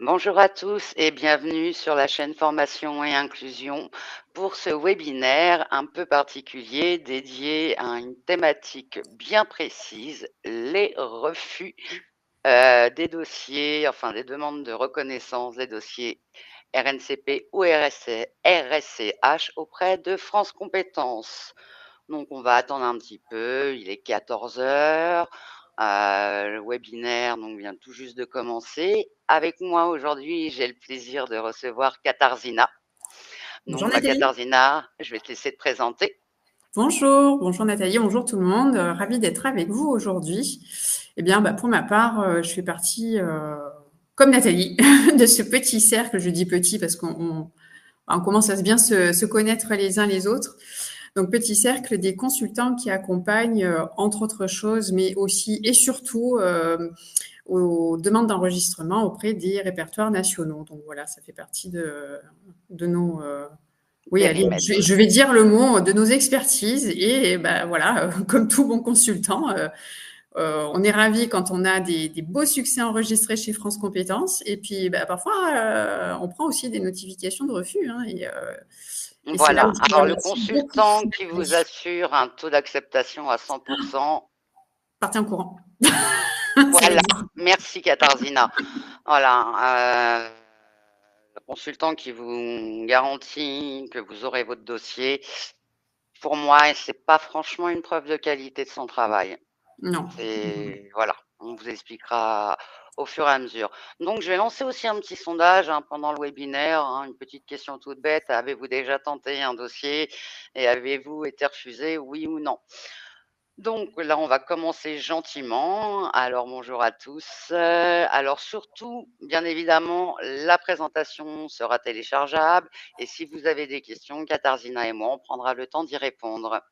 Bonjour à tous et bienvenue sur la chaîne Formation et Inclusion pour ce webinaire un peu particulier dédié à une thématique bien précise, les refus des dossiers, enfin des demandes de reconnaissance des dossiers RNCP ou RSCH auprès de France Compétences. Donc on va attendre un petit peu, il est 14 heures. Le webinaire donc, vient tout juste de commencer. Avec moi aujourd'hui, j'ai le plaisir de recevoir Katarzyna. Bonjour Donc, Nathalie. Katarzyna, je vais te laisser te présenter. Bonjour Nathalie, bonjour tout le monde. Ravie d'être avec vous aujourd'hui. Eh bien, pour ma part, je fais partie, comme Nathalie, de ce petit cercle. Je dis petit parce qu'on commence à bien se connaître les uns les autres. Donc, petit cercle des consultants qui accompagnent, entre autres choses, mais aussi et surtout aux demandes d'enregistrement auprès des répertoires nationaux. Donc voilà, ça fait partie de nos oui, allez, Périmètre. je vais dire le mot de nos expertises et ben voilà, comme tout bon consultant, on est ravi quand on a des beaux succès enregistrés chez France Compétences et puis parfois on prend aussi des notifications de refus hein, et c'est là où Voilà. je vous Alors, le remercie beaucoup, consultant qui vous Nathalie. assure un taux d'acceptation à 100%, Partez en courant, ça voilà. existe. Merci, Katarzyna. Voilà. Le consultant qui vous garantit que vous aurez votre dossier, pour moi, c'est pas franchement une preuve de qualité de son travail. Non. C'est voilà, on vous expliquera au fur et à mesure. Donc, je vais lancer aussi un petit sondage pendant le webinaire, une petite question toute bête. Avez-vous déjà tenté un dossier et avez-vous été refusé, oui ou non? Donc là, on va commencer gentiment. Alors, bonjour à tous. Alors, surtout, bien évidemment, la présentation sera téléchargeable. Et si vous avez des questions, Katarzyna et moi, on prendra le temps d'y répondre.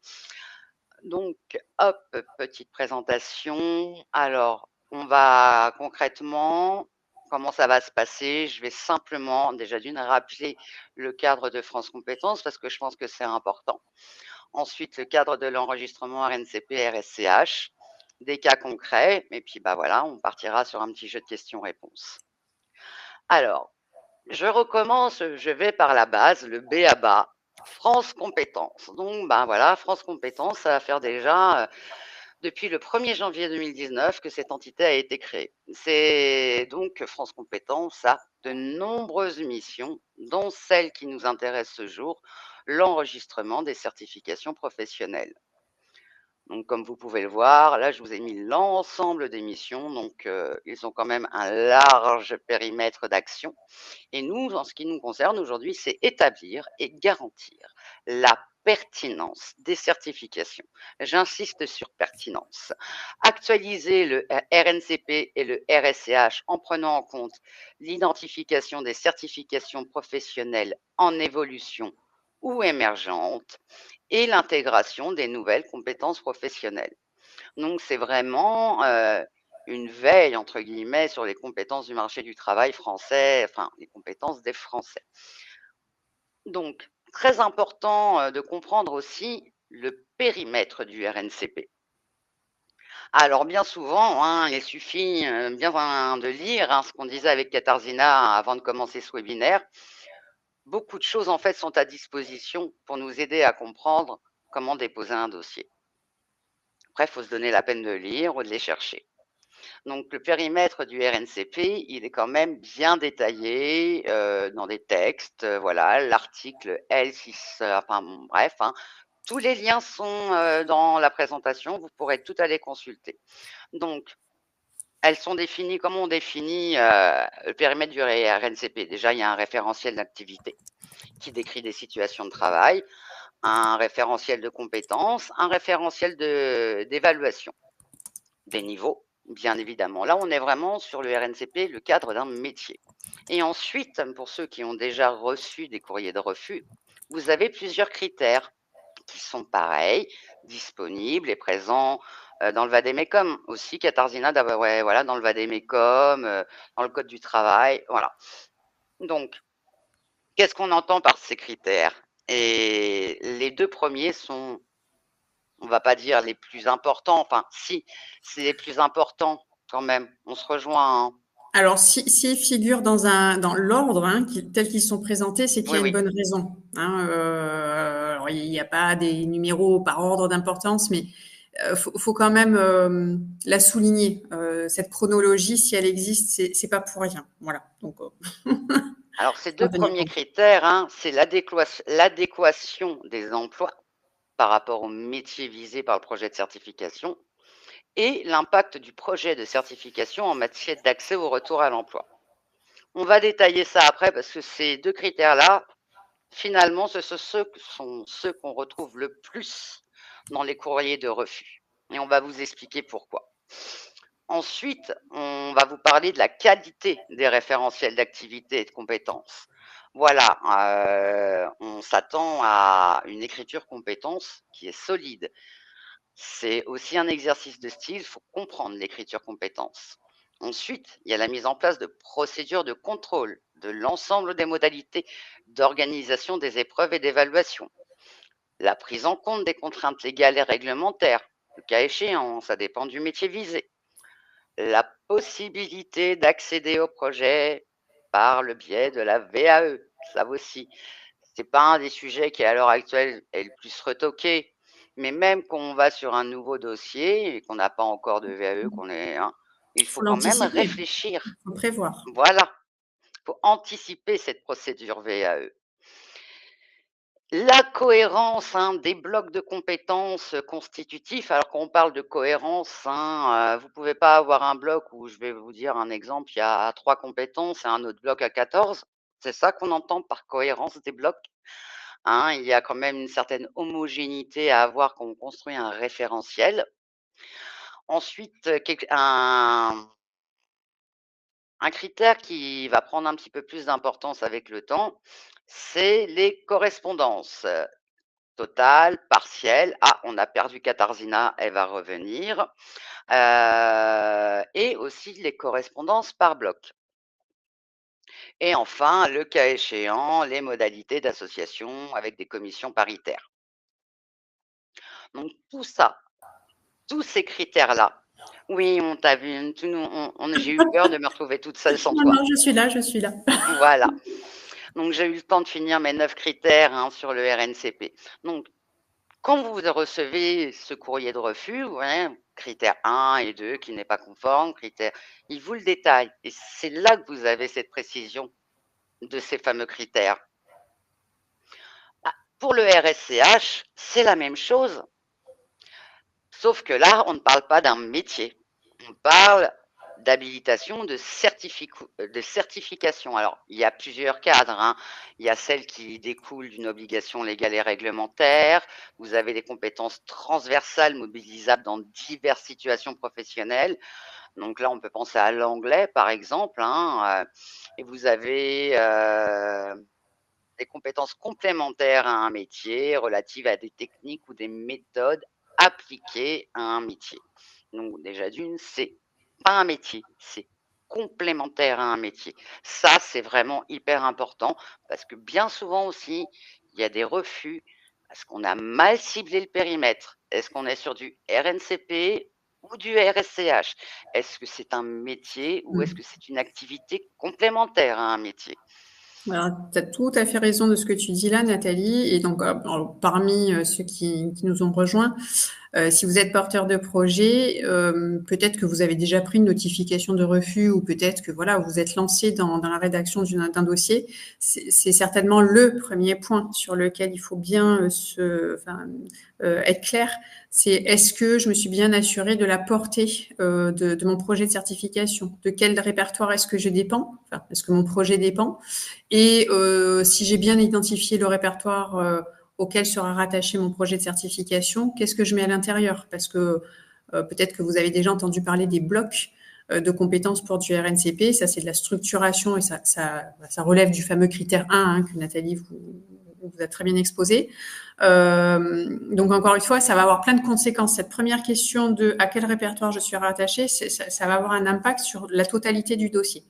Donc, hop, petite présentation. Alors, on va concrètement, comment ça va se passer? Je vais simplement, déjà d'une, rappeler le cadre de France Compétences parce que je pense que c'est important. Ensuite, le cadre de l'enregistrement RNCP, RSCH, des cas concrets, et puis voilà, on partira sur un petit jeu de questions-réponses. Alors, je recommence, je vais par la base, le B à bas, France Compétences. Donc, voilà, France Compétences, ça va faire déjà depuis le 1er janvier 2019 que cette entité a été créée. C'est donc France Compétences a de nombreuses missions, dont celle qui nous intéresse ce jour, l'enregistrement des certifications professionnelles. Donc, comme vous pouvez le voir, là, je vous ai mis l'ensemble des missions. Donc, ils ont quand même un large périmètre d'action. Et nous, en ce qui nous concerne aujourd'hui, c'est établir et garantir la pertinence des certifications. J'insiste sur pertinence. Actualiser le RNCP et le RSCH en prenant en compte l'identification des certifications professionnelles en évolution ou émergentes et l'intégration des nouvelles compétences professionnelles. Donc, c'est vraiment une veille, entre guillemets, sur les compétences du marché du travail français, enfin, les compétences des Français. Donc, très important de comprendre aussi le périmètre du RNCP. Alors, bien souvent, il suffit bien de lire ce qu'on disait avec Katarzyna avant de commencer ce webinaire. Beaucoup de choses, en fait, sont à disposition pour nous aider à comprendre comment déposer un dossier. Après, il faut se donner la peine de lire ou de les chercher. Donc, le périmètre du RNCP, il est quand même bien détaillé dans des textes. Voilà, l'article L6, enfin bon, bref, tous les liens sont dans la présentation. Vous pourrez tout aller consulter. Donc, elles sont définies, comment on définit le périmètre du RNCP? Déjà, il y a un référentiel d'activité qui décrit des situations de travail, un référentiel de compétences, un référentiel d'évaluation des niveaux, bien évidemment. Là, on est vraiment sur le RNCP, le cadre d'un métier. Et ensuite, pour ceux qui ont déjà reçu des courriers de refus, vous avez plusieurs critères qui sont pareils, disponibles et présents dans le Vademecum aussi, Katarzyna, ouais, voilà, dans le Vademecum, dans le Code du travail, voilà. Donc, qu'est-ce qu'on entend par ces critères? Et les deux premiers sont, on va pas dire les plus importants, enfin si, c'est les plus importants quand même, on se rejoint. Alors, s'ils figurent dans l'ordre tel qu'ils sont présentés, c'est qu'il y Oui, a une oui. bonne raison. Alors, il n'y a pas des numéros par ordre d'importance, mais faut quand même la souligner. Cette chronologie, si elle existe, c'est pas pour rien. Voilà. Donc, Alors, ces faut deux en tenir premiers compte. critères, hein, c'est l'adéquation des emplois par rapport au métier visé par le projet de certification et l'impact du projet de certification en matière d'accès au retour à l'emploi. On va détailler ça après parce que ces deux critères-là, finalement, ce sont ceux qu'on retrouve le plus dans les courriers de refus. Et on va vous expliquer pourquoi. Ensuite, on va vous parler de la qualité des référentiels d'activité et de compétences. Voilà, on s'attend à une écriture compétence qui est solide. C'est aussi un exercice de style, il faut comprendre l'écriture compétence. Ensuite, il y a la mise en place de procédures de contrôle de l'ensemble des modalités d'organisation des épreuves et d'évaluation. La prise en compte des contraintes légales et réglementaires, le cas échéant, ça dépend du métier visé. La possibilité d'accéder au projet par le biais de la VAE, ça aussi. C'est pas un des sujets qui, à l'heure actuelle, est le plus retoqué. Mais même quand on va sur un nouveau dossier et qu'on n'a pas encore de VAE, il Il faut faut quand même l'anticiper, réfléchir. il faut prévoir. Voilà, il faut anticiper cette procédure VAE. La cohérence des blocs de compétences constitutifs. Alors quand on parle de cohérence, vous ne pouvez pas avoir un bloc où, je vais vous dire un exemple, il y a 3 compétences et un autre bloc à 14. C'est ça qu'on entend par cohérence des blocs. Il y a quand même une certaine homogénéité à avoir quand on construit un référentiel. Ensuite, un critère qui va prendre un petit peu plus d'importance avec le temps, c'est les correspondances. Totale, partielle. Ah, on a perdu Katarzyna, elle va revenir. Et aussi les correspondances par bloc. Et enfin, le cas échéant, les modalités d'association avec des commissions paritaires. Donc tout ça, tous ces critères-là. Oui, on t'a vu, j'ai eu peur de me retrouver toute seule sans Non, toi. non, je suis là, je suis là. Voilà. Donc j'ai eu le temps de finir mes 9 critères sur le RNCP. Donc quand vous recevez ce courrier de refus, ouais, critère 1 et 2 qui n'est pas conforme, il vous le détaille. Et c'est là que vous avez cette précision de ces fameux critères. Pour le RSCH, c'est la même chose, sauf que là, on ne parle pas d'un métier. On parle d'habilitation, de certification. Alors, il y a plusieurs cadres. Il y a celle qui découle d'une obligation légale et réglementaire. Vous avez des compétences transversales mobilisables dans diverses situations professionnelles. Donc là, on peut penser à l'anglais, par exemple. Et vous avez des compétences complémentaires à un métier relatives à des techniques ou des méthodes appliquées à un métier. Donc déjà d'une, c'est pas un métier, c'est complémentaire à un métier. Ça, c'est vraiment hyper important parce que bien souvent aussi, il y a des refus parce qu'on a mal ciblé le périmètre. Est-ce qu'on est sur du RNCP ou du RSCH? Est-ce que c'est un métier ou est-ce que c'est une activité complémentaire à un métier? Alors, tu as tout à fait raison de ce que tu dis là, Nathalie. Et donc, parmi ceux qui nous ont rejoints, si vous êtes porteur de projet, peut-être que vous avez déjà pris une notification de refus ou peut-être que voilà, vous êtes lancé dans la rédaction d'un dossier. C'est certainement le premier point sur lequel il faut bien être clair. C'est est-ce que je me suis bien assurée de la portée de mon projet de certification? De quel répertoire est-ce que je dépends? Enfin, est-ce que mon projet dépend? Et si j'ai bien identifié le répertoire auquel sera rattaché mon projet de certification, qu'est-ce que je mets à l'intérieur? Parce que peut-être que vous avez déjà entendu parler des blocs de compétences pour du RNCP. Ça, c'est de la structuration et ça relève du fameux critère 1 que Nathalie vous a très bien exposé. Donc, encore une fois, ça va avoir plein de conséquences. Cette première question de à quel répertoire je suis rattachée, ça va avoir un impact sur la totalité du dossier.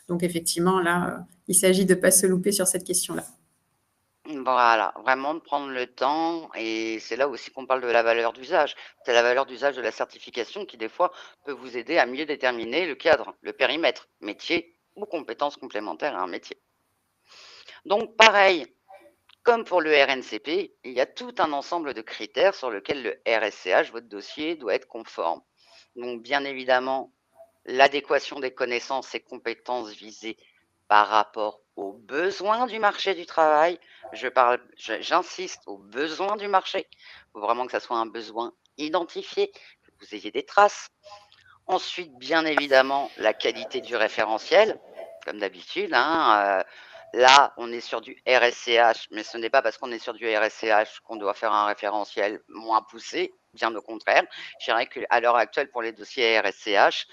Donc, effectivement, là, il s'agit de ne pas se louper sur cette question-là. Voilà, vraiment de prendre le temps et c'est là aussi qu'on parle de la valeur d'usage. C'est la valeur d'usage de la certification qui, des fois, peut vous aider à mieux déterminer le cadre, le périmètre, métier ou compétences complémentaires à un métier. Donc, pareil, comme pour le RNCP, il y a tout un ensemble de critères sur lesquels le RSCH, votre dossier, doit être conforme. Donc, bien évidemment, l'adéquation des connaissances et compétences visées par rapport aux besoins du marché du travail. J'insiste aux besoins du marché. Il faut vraiment que ça soit un besoin identifié, que vous ayez des traces. Ensuite, bien évidemment, la qualité du référentiel, comme d'habitude. Là, on est sur du RSCH, mais ce n'est pas parce qu'on est sur du RSCH qu'on doit faire un référentiel moins poussé, bien au contraire. Je dirais qu'à l'heure actuelle, pour les dossiers RSCH,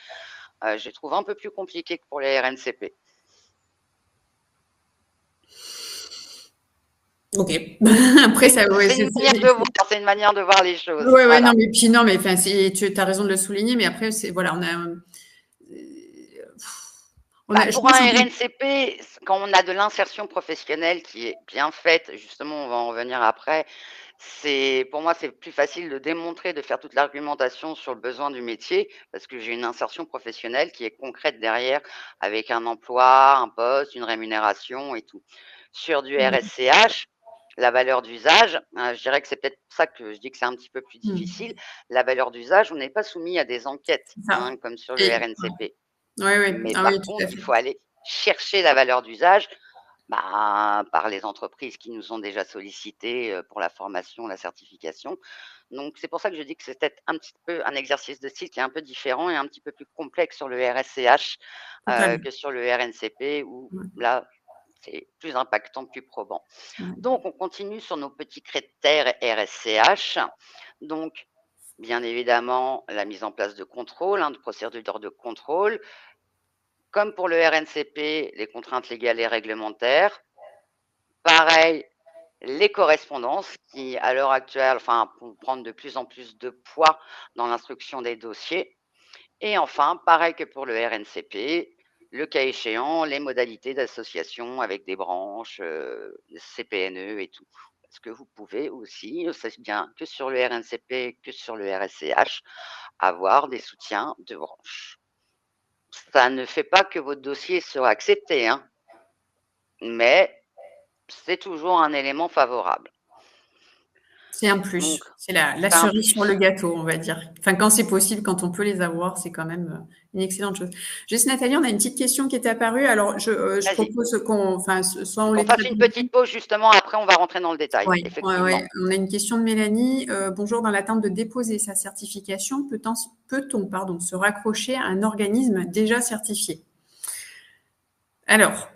je les trouve un peu plus compliqués que pour les RNCP. Ok. Après, ça, ouais, C'est une manière de voir, c'est une manière de voir les choses. ouais, ouais, non, Voilà. mais puis non, mais enfin, tu as raison de le souligner, mais après, c'est voilà, je Pour pense un qu'on est. RNCP, quand on a de l'insertion professionnelle qui est bien faite, justement, on va en revenir après, pour moi, c'est plus facile de démontrer, de faire toute l'argumentation sur le besoin du métier, parce que j'ai une insertion professionnelle qui est concrète derrière, avec un emploi, un poste, une rémunération et tout. Sur du RSCH, la valeur d'usage, je dirais que c'est peut-être pour ça que je dis que c'est un petit peu plus difficile. La valeur d'usage, on n'est pas soumis à des enquêtes, C'est ça. comme sur le Et, RNCP. ouais, ouais. Mais Ah oui, par tout à contre, il fait. faut aller chercher la valeur d'usage par les entreprises qui nous ont déjà sollicités pour la formation, la certification. Donc, c'est pour ça que je dis que c'est peut-être un petit peu un exercice de style qui est un peu différent et un petit peu plus complexe sur le RSCH Totalement. que sur le RNCP, où Ouais, là, c'est plus impactant, plus probant. ouais. Donc, on continue sur nos petits critères RSCH. Donc, bien évidemment, la mise en place de contrôle, de procédures de contrôle. Comme pour le RNCP, les contraintes légales et réglementaires. Pareil, les correspondances qui, à l'heure actuelle, vont prendre de plus en plus de poids dans l'instruction des dossiers. Et enfin, pareil que pour le RNCP, le cas échéant, les modalités d'association avec des branches, CPNE et tout. Parce que vous pouvez aussi, c'est bien que sur le RNCP que sur le RSCH, avoir des soutiens de branches. Ça ne fait pas que votre dossier sera accepté, mais c'est toujours un élément favorable. C'est un Donc, plus. C'est la c'est un cerise sur le plus. gâteau, on va dire. Enfin, quand c'est possible, quand on peut les avoir, c'est quand même une excellente chose. Juste, Nathalie, on a une petite question qui est apparue. Alors, je Vas-y. propose soit on Qu'on les fasse traite. une petite pause, justement, après on va rentrer dans le détail, Oui, ouais, effectivement. ouais. On a une question de Mélanie. Bonjour, dans l'attente de déposer sa certification, peut-on, se raccrocher à un organisme déjà certifié? Alors,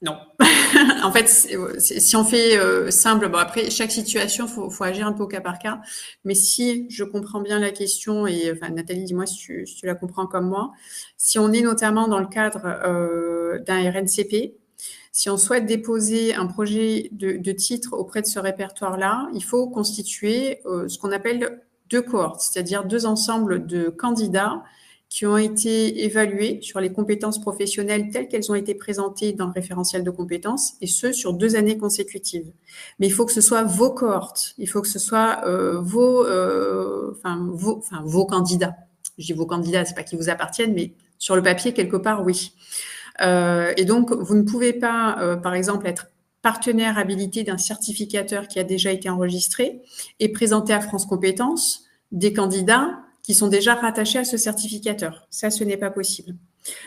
non. En fait, si on fait simple, bon après chaque situation, faut agir un peu au cas par cas. Mais si je comprends bien la question et enfin Nathalie, dis-moi si tu la comprends comme moi. Si on est notamment dans le cadre d'un RNCP, si on souhaite déposer un projet de titre auprès de ce répertoire-là, il faut constituer ce qu'on appelle deux cohortes, c'est-à-dire deux ensembles de candidats qui ont été évalués sur les compétences professionnelles telles qu'elles ont été présentées dans le référentiel de compétences, et ce, sur 2 années consécutives. Mais il faut que ce soit vos cohortes, il faut que ce soit vos candidats. Je dis vos candidats, c'est pas qu'ils vous appartiennent, mais sur le papier, quelque part, oui. Et donc, vous ne pouvez pas, par exemple, être partenaire habilité d'un certificateur qui a déjà été enregistré et présenter à France Compétences des candidats qui sont déjà rattachés à ce certificateur. Ça, ce n'est pas possible.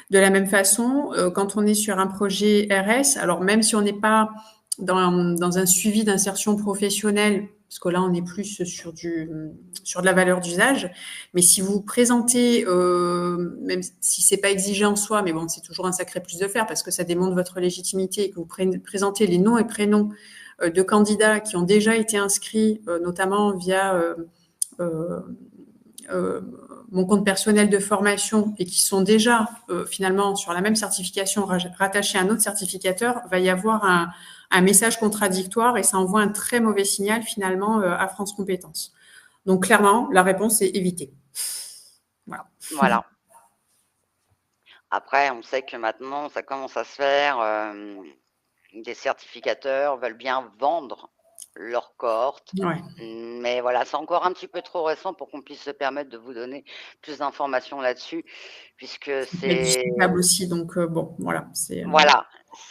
De la même façon, quand on est sur un projet RS, alors même si on n'est pas dans un suivi d'insertion professionnelle, parce que là, on est plus sur de la valeur d'usage, mais si vous présentez, même si c'est pas exigé en soi, mais bon, c'est toujours un sacré plus de faire parce que ça démontre votre légitimité et que vous présentez les noms et prénoms de candidats qui ont déjà été inscrits, notamment via euh, mon compte personnel de formation et qui sont déjà finalement sur la même certification rattachés à un autre certificateur, va y avoir un message contradictoire et ça envoie un très mauvais signal finalement à France Compétences. Donc clairement, la réponse est éviter. Voilà. Voilà. Après, on sait que maintenant, ça commence à se faire. des certificateurs veulent bien vendre leur cohorte. Ouais. Mais voilà, c'est encore un petit peu trop récent pour qu'on puisse se permettre de vous donner plus d'informations là-dessus, puisque Ça peut être c'est discutable aussi, donc bon, voilà, c'est voilà,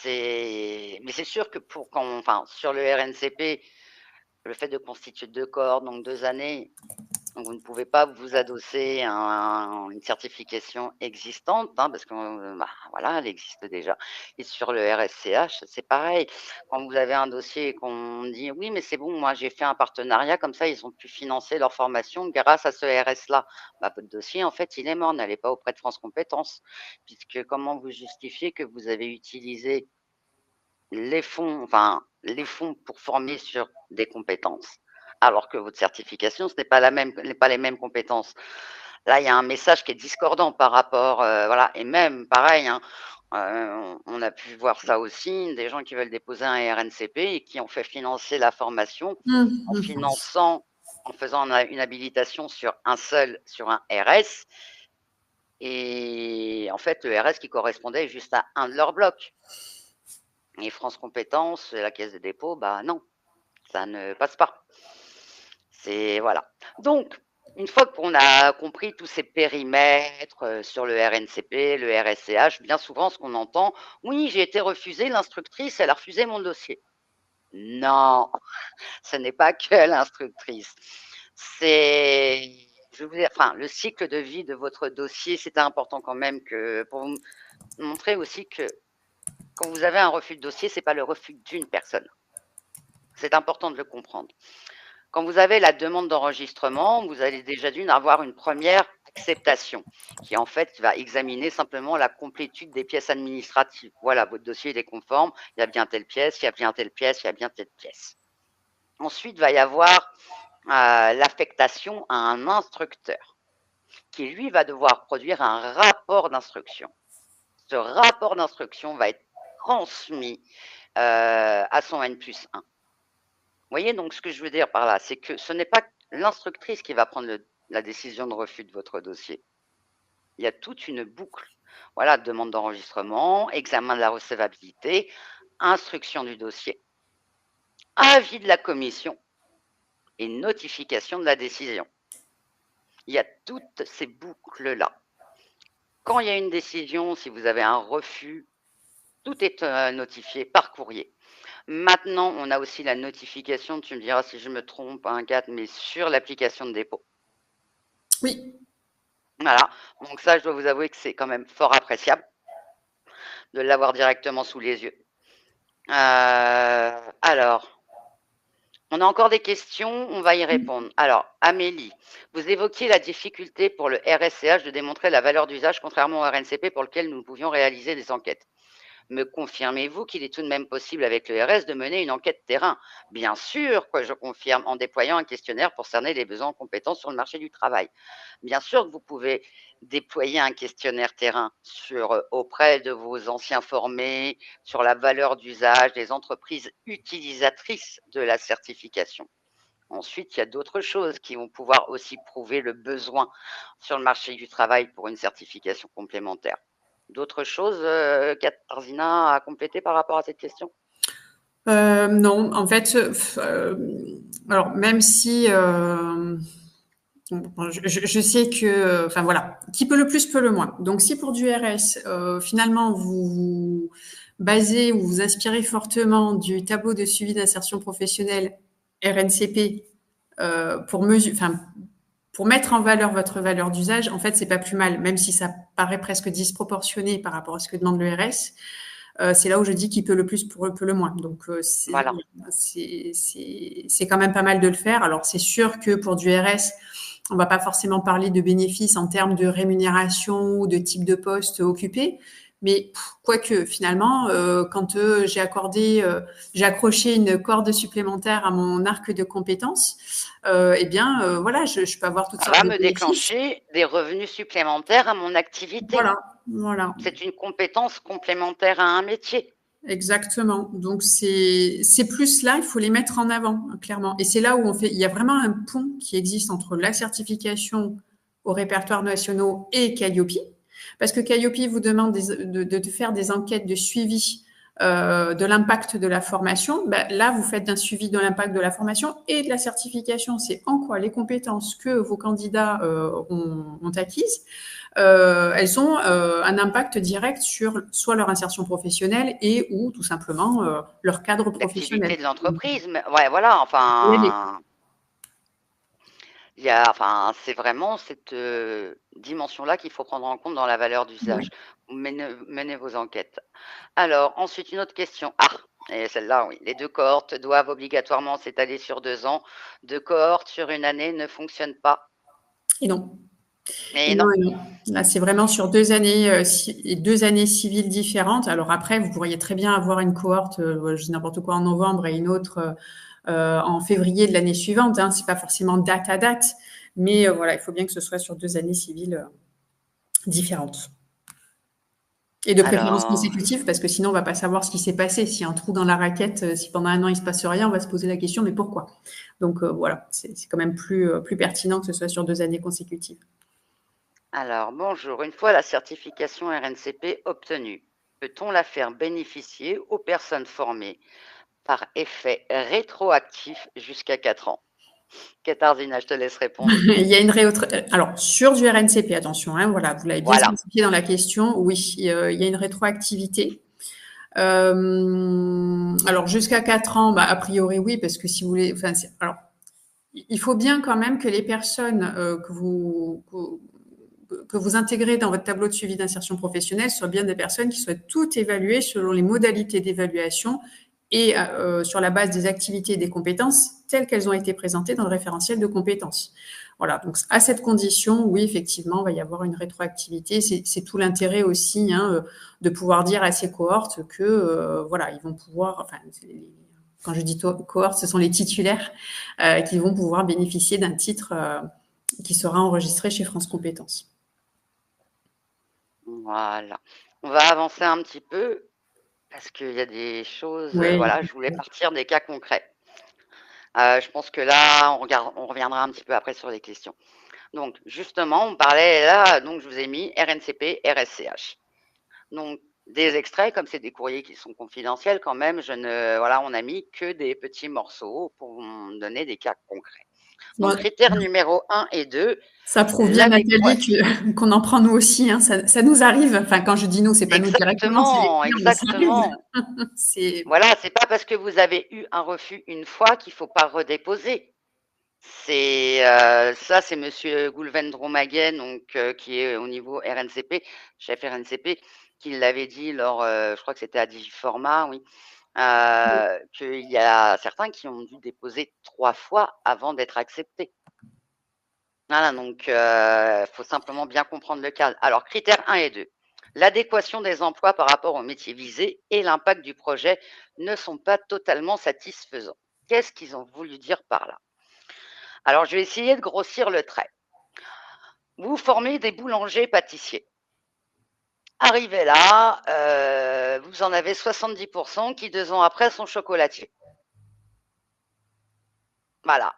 mais c'est sûr que enfin, sur le RNCP, le fait de constituer 2 cohortes, donc 2 années, donc vous ne pouvez pas vous adosser à une certification existante, hein, parce que, bah, voilà, elle existe déjà. Et sur le RSCH, c'est pareil. Quand vous avez un dossier et qu'on dit: «Oui, mais c'est bon, moi j'ai fait un partenariat, comme ça ils ont pu financer leur formation grâce à ce RS-là». Bah, votre dossier, en fait, il est mort, n'allez pas auprès de France compétences, puisque comment vous justifiez que vous avez utilisé les fonds pour former sur des compétences, alors que votre certification, ce n'est pas les mêmes compétences. Là, il y a un message qui est discordant par rapport, voilà, et même pareil, hein, on a pu voir ça aussi, des gens qui veulent déposer un RNCP et qui ont fait financer la formation en finançant en faisant une habilitation sur un RS, et en fait, le RS qui correspondait juste à un de leurs blocs. Et France Compétences, la Caisse des dépôts, bah non, ça ne passe pas. C'est voilà. Donc, une fois qu'on a compris tous ces périmètres sur le RNCP, le RSCH, bien souvent, ce qu'on entend, oui, j'ai été refusée, l'instructrice, elle a refusé mon dossier. Non, ce n'est pas que l'instructrice. C'est, je veux dire, enfin, le cycle de vie de votre dossier, c'est important quand même que pour vous montrer aussi que quand vous avez un refus de dossier, c'est pas le refus d'une personne. C'est important de le comprendre. Quand vous avez la demande d'enregistrement, vous allez déjà d'une avoir une première acceptation qui en fait va examiner simplement la complétude des pièces administratives. Voilà, votre dossier est conforme, il y a bien telle pièce, il y a bien telle pièce, il y a bien telle pièce. Ensuite, il va y avoir l'affectation à un instructeur qui, lui, va devoir produire un rapport d'instruction. Ce rapport d'instruction va être transmis à son N+1. Vous voyez, donc ce que je veux dire par là, c'est que ce n'est pas l'instructrice qui va prendre la décision de refus de votre dossier. Il y a toute une boucle. Voilà, demande d'enregistrement, examen de la recevabilité, instruction du dossier, avis de la commission et notification de la décision. Il y a toutes ces boucles-là. Quand il y a une décision, si vous avez un refus, tout est notifié par courrier. Maintenant, on a aussi la notification, tu me diras si je me trompe, un 4, mais sur l'application de dépôt. Oui. Voilà, donc ça, je dois vous avouer que c'est quand même fort appréciable de l'avoir directement sous les yeux. Alors, on a encore des questions, on va y répondre. Alors, Amélie, vous évoquiez la difficulté pour le RSCH de démontrer la valeur d'usage contrairement au RNCP pour lequel nous pouvions réaliser des enquêtes. Me confirmez-vous qu'il est tout de même possible avec le RS de mener une enquête terrain? Bien sûr que je confirme, en déployant un questionnaire pour cerner les besoins en compétences sur le marché du travail. Bien sûr que vous pouvez déployer un questionnaire terrain auprès de vos anciens formés, sur la valeur d'usage des entreprises utilisatrices de la certification. Ensuite, il y a d'autres choses qui vont pouvoir aussi prouver le besoin sur le marché du travail pour une certification complémentaire. D'autres choses, Katarzyna, à compléter par rapport à cette question? Non, en fait, alors même si je sais que, enfin voilà, qui peut le plus peut le moins. Donc si pour du RS, finalement vous vous basez ou vous inspirez fortement du tableau de suivi d'insertion professionnelle RNCP pour mettre en valeur votre valeur d'usage, en fait, c'est pas plus mal, même si ça paraît presque disproportionné par rapport à ce que demande le RS. C'est là où je dis qui peut le plus peut le moins. Donc Voilà. c'est quand même pas mal de le faire. Alors c'est sûr que pour du RS, on va pas forcément parler de bénéfices en termes de rémunération ou de type de poste occupé. Mais quoique finalement, quand j'ai accroché une corde supplémentaire à mon arc de compétences, voilà, je peux avoir toutes Ça sortes va de me bénéfices. déclencher des revenus supplémentaires à mon activité. Voilà. C'est une compétence complémentaire à un métier. Exactement. Donc c'est plus là, il faut les mettre en avant clairement. Et c'est là où il y a vraiment un pont qui existe entre la certification aux répertoires nationaux et Calliope, parce que Calliope vous demande de faire des enquêtes de suivi de l'impact de la formation, ben, là, vous faites un suivi de l'impact de la formation et de la certification. C'est en quoi les compétences que vos candidats ont acquises, elles ont un impact direct sur soit leur insertion professionnelle et ou tout simplement leur cadre professionnel. L'activité de l'entreprise, mais ouais, voilà, enfin, c'est vraiment cette dimension-là qu'il faut prendre en compte dans la valeur Ouais. d'usage. Menez vos enquêtes. Alors, ensuite, une autre question. Ah, et celle-là, oui. Les 2 cohortes doivent obligatoirement s'étaler sur 2 ans. 2 cohortes sur une année ne fonctionnent pas. Et non. Et Et non. non, et non. Là, c'est vraiment sur 2 années civiles différentes. Alors après, vous pourriez très bien avoir une cohorte, je dis n'importe quoi, en novembre et une autre en février de l'année suivante. Hein. C'est pas forcément date à date, mais voilà, il faut bien que ce soit sur 2 années civiles différentes. Et de préférence Alors, consécutive, parce que sinon, on va pas savoir ce qui s'est passé. S'il y a un trou dans la raquette, si pendant un an, il se passe rien, on va se poser la question, mais pourquoi? Donc voilà, c'est quand même plus pertinent que ce soit sur 2 années consécutives. bonjour. Une fois la certification RNCP obtenue, peut-on la faire bénéficier aux personnes formées par effet rétroactif jusqu'à 4 ans? Katharzyna, je te laisse répondre. Il y a une alors sur du RNCP, attention, hein, voilà, vous l'avez bien Voilà. spécifié dans la question. Oui, il y a une rétroactivité. Alors jusqu'à 4 ans, bah, a priori oui, parce que si vous voulez, enfin, alors il faut bien quand même que les personnes que vous intégrez dans votre tableau de suivi d'insertion professionnelle soient bien des personnes qui soient toutes évaluées selon les modalités d'évaluation et sur la base des activités et des compétences telles qu'elles ont été présentées dans le référentiel de compétences. Voilà, donc à cette condition, oui, effectivement, il va y avoir une rétroactivité. C'est tout l'intérêt aussi de pouvoir dire à ces cohortes que voilà, ils vont pouvoir, enfin, quand je dis cohortes, ce sont les titulaires qui vont pouvoir bénéficier d'un titre qui sera enregistré chez France Compétences. Voilà. On va avancer un petit peu parce qu'il y a des choses, Oui, voilà, je voulais partir des cas concrets. Je pense que là, on reviendra un petit peu après sur les questions. Donc, justement, on parlait là, donc je vous ai mis RNCP, RSCH. Donc, des extraits, comme c'est des courriers qui sont confidentiels quand même, voilà, on a mis que des petits morceaux pour vous donner des cas concrets. Donc, bon, critères numéro 1 et 2, ça prouve bien, l'adéquation. Nathalie, qu'on en prend nous aussi. Hein. Ça nous arrive. Enfin, quand je dis nous, c'est pas nous directement, c'est les Exactement, clients, mais ça arrive. exactement. C'est Voilà, c'est pas parce que vous avez eu un refus une fois qu'il faut pas redéposer. Ça, c'est Monsieur Goulven-Dromaguen, donc qui est au niveau RNCP, chef RNCP, qui l'avait dit lors, je crois que c'était à Digiformat, oui, qu'il y a certains qui ont dû déposer 3 fois avant d'être acceptés. Voilà, donc faut simplement bien comprendre le cadre. Alors, critères 1 et 2. L'adéquation des emplois par rapport au métier visé et l'impact du projet ne sont pas totalement satisfaisants. Qu'est-ce qu'ils ont voulu dire par là? Alors, je vais essayer de grossir le trait. Vous formez des boulangers-pâtissiers. Arrivé là, vous en avez 70% qui, 2 ans après, sont chocolatiers. Voilà.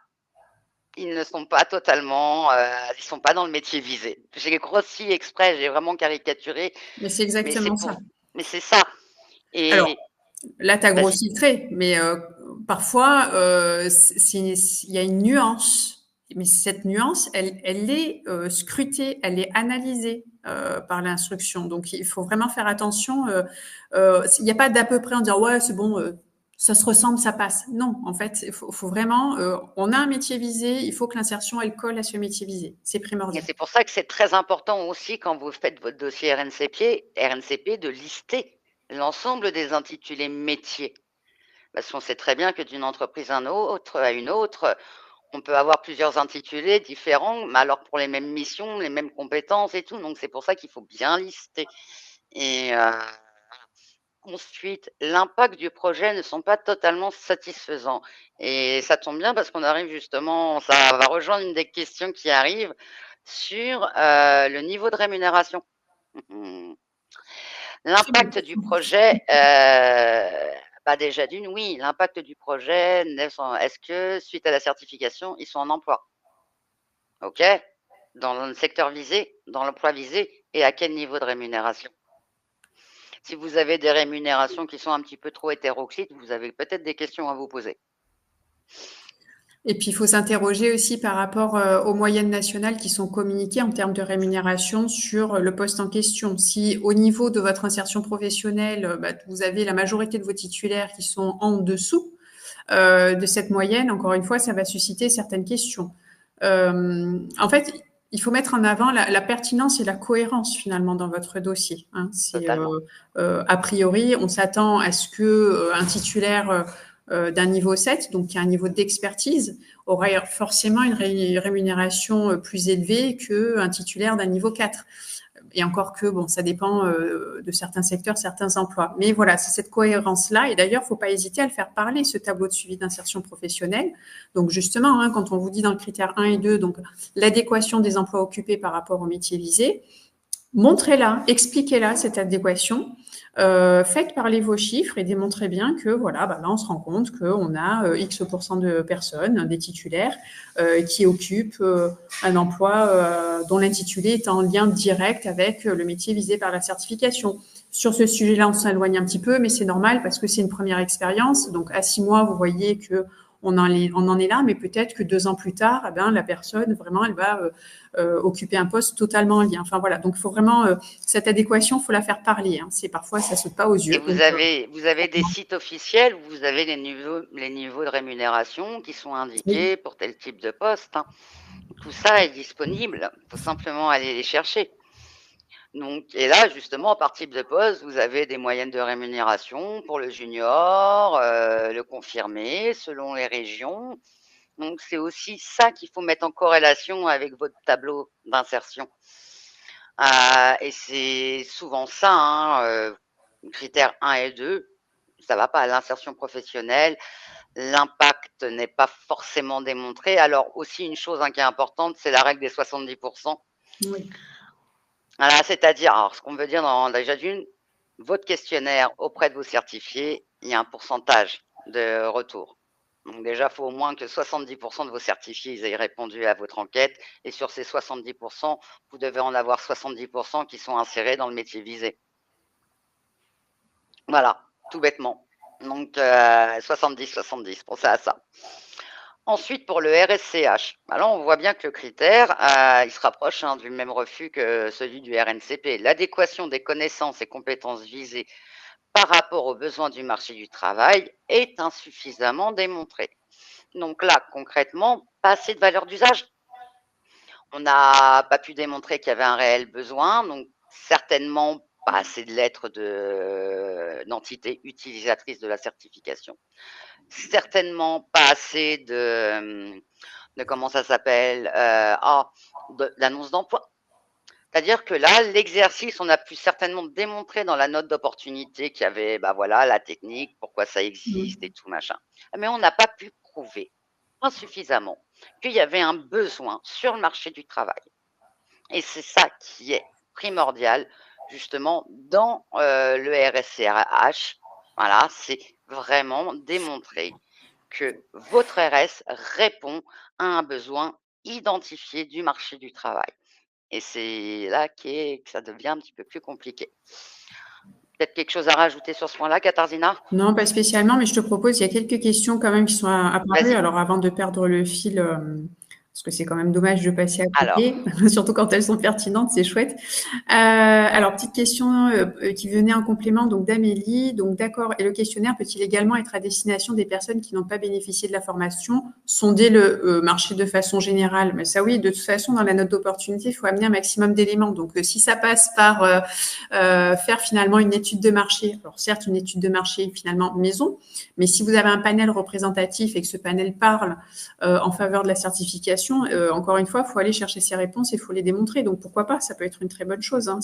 Ils ne sont pas totalement, ils sont pas dans le métier visé. J'ai grossi exprès, j'ai vraiment caricaturé, mais c'est mais c'est exactement ça. pour, mais c'est ça. Alors, Et là, tu as vas-y. grossi le trait, mais parfois, il y a une nuance. Mais cette nuance, elle est scrutée, elle est analysée par l'instruction. Donc, il faut vraiment faire attention. Il n'y a pas d'à peu près en disant, ouais, c'est bon, ça se ressemble, ça passe. Non, en fait, faut vraiment, on a un métier visé, il faut que l'insertion, elle colle à ce métier visé. C'est Et primordial. c'est pour ça que c'est très important aussi quand vous faites votre dossier RNCP de lister l'ensemble des intitulés métiers. Parce qu'on sait très bien que d'une entreprise à une autre, on peut avoir plusieurs intitulés différents, mais alors pour les mêmes missions, les mêmes compétences et tout. Donc c'est pour ça qu'il faut bien lister. Et ensuite, l'impact du projet ne sont pas totalement satisfaisants. Et ça tombe bien parce qu'on arrive justement, ça va rejoindre une des questions qui arrivent sur le niveau de rémunération. Très bonne L'impact du question. projet, déjà d'une, oui, l'impact du projet, est-ce que suite à la certification, ils sont en emploi? OK? Dans le secteur visé, dans l'emploi visé, et à quel niveau de rémunération? Si vous avez des rémunérations qui sont un petit peu trop hétéroclites, vous avez peut-être des questions à vous poser. Et puis, il faut s'interroger aussi par rapport aux moyennes nationales qui sont communiquées en termes de rémunération sur le poste en question. Si au niveau de votre insertion professionnelle, vous avez la majorité de vos titulaires qui sont en dessous de cette moyenne, encore une fois, ça va susciter certaines questions. En fait, il faut mettre en avant la pertinence et la cohérence finalement dans votre dossier. Hein. Totalement. A priori, on s'attend à ce que un titulaire d'un niveau 7, donc qui a un niveau d'expertise, aurait forcément une rémunération plus élevée qu'un titulaire d'un niveau 4. Et encore que, bon, ça dépend de certains secteurs, certains emplois. Mais voilà, c'est cette cohérence-là. Et d'ailleurs, il ne faut pas hésiter à le faire parler, ce tableau de suivi d'insertion professionnelle. Donc, justement, hein, quand on vous dit dans le critère 1 et 2, donc l'adéquation des emplois occupés par rapport aux métiers visés, montrez-la, expliquez-la, cette adéquation. Faites parler vos chiffres et démontrez bien que voilà, là on se rend compte qu'on a X% de personnes, des titulaires, qui occupent un emploi dont l'intitulé est en lien direct avec le métier visé par la certification. Sur ce sujet-là, on s'éloigne un petit peu, mais c'est normal parce que c'est une première expérience. Donc à 6 mois, vous voyez que on en est là, mais peut-être que 2 ans plus tard, la personne, vraiment, elle va occuper un poste totalement en lien. Enfin voilà, donc il faut vraiment cette adéquation, il faut la faire parler. Hein. C'est parfois ça saute pas aux yeux. Et vous avez des sites officiels où vous avez les niveaux de rémunération qui sont indiqués pour tel type de poste. Hein. Tout ça est disponible. Il faut simplement aller les chercher. Donc, et là, justement, par type de poste, vous avez des moyennes de rémunération pour le junior, le confirmé, selon les régions. Donc, c'est aussi ça qu'il faut mettre en corrélation avec votre tableau d'insertion. Et c'est souvent ça, hein, critères 1 et 2, ça va pas. L'insertion professionnelle, l'impact n'est pas forcément démontré. Alors, aussi, une chose qui est importante, c'est la règle des 70%. Oui. Voilà, c'est-à-dire, alors, ce qu'on veut dire déjà d'une, votre questionnaire auprès de vos certifiés, il y a un pourcentage de retour. Donc déjà, il faut au moins que 70% de vos certifiés ils aient répondu à votre enquête. Et sur ces 70%, vous devez en avoir 70% qui sont insérés dans le métier visé. Voilà, tout bêtement. Donc 70-70, pensez à ça. Ensuite, pour le RSCH, alors on voit bien que le critère, il se rapproche du même refus que celui du RNCP. L'adéquation des connaissances et compétences visées par rapport aux besoins du marché du travail est insuffisamment démontrée. Donc là, concrètement, pas assez de valeur d'usage. On n'a pas pu démontrer qu'il y avait un réel besoin, donc certainement pas assez de lettres d'entités utilisatrices de la certification. Certainement pas assez de comment ça s'appelle, d'annonce d'emploi. C'est-à-dire que là, l'exercice, on a pu certainement démontrer dans la note d'opportunité qu'il y avait, la technique, pourquoi ça existe et tout machin. Mais on n'a pas pu prouver insuffisamment qu'il y avait un besoin sur le marché du travail. Et c'est ça qui est primordial, justement, dans le RSCH. Voilà, c'est vraiment démontrer que votre RS répond à un besoin identifié du marché du travail. Et c'est là que ça devient un petit peu plus compliqué. Peut-être quelque chose à rajouter sur ce point-là, Katarzyna? Non, pas spécialement, mais je te propose, il y a quelques questions quand même qui sont apparues. Vas-y. Alors, avant de perdre le fil, parce que c'est quand même dommage de passer à Alors, côté, surtout quand elles sont pertinentes, c'est chouette. Alors, petite question qui venait en complément donc d'Amélie. Donc, d'accord, et le questionnaire peut-il également être à destination des personnes qui n'ont pas bénéficié de la formation, sonder le marché de façon générale? Mais ça, oui, de toute façon, dans la note d'opportunité, il faut amener un maximum d'éléments. Donc, si ça passe par faire finalement une étude de marché, alors certes, une étude de marché finalement maison, mais si vous avez un panel représentatif et que ce panel parle en faveur de la certification, encore une fois, il faut aller chercher ces réponses et il faut les démontrer. Donc, pourquoi pas? Ça peut être une très bonne chose. Hein.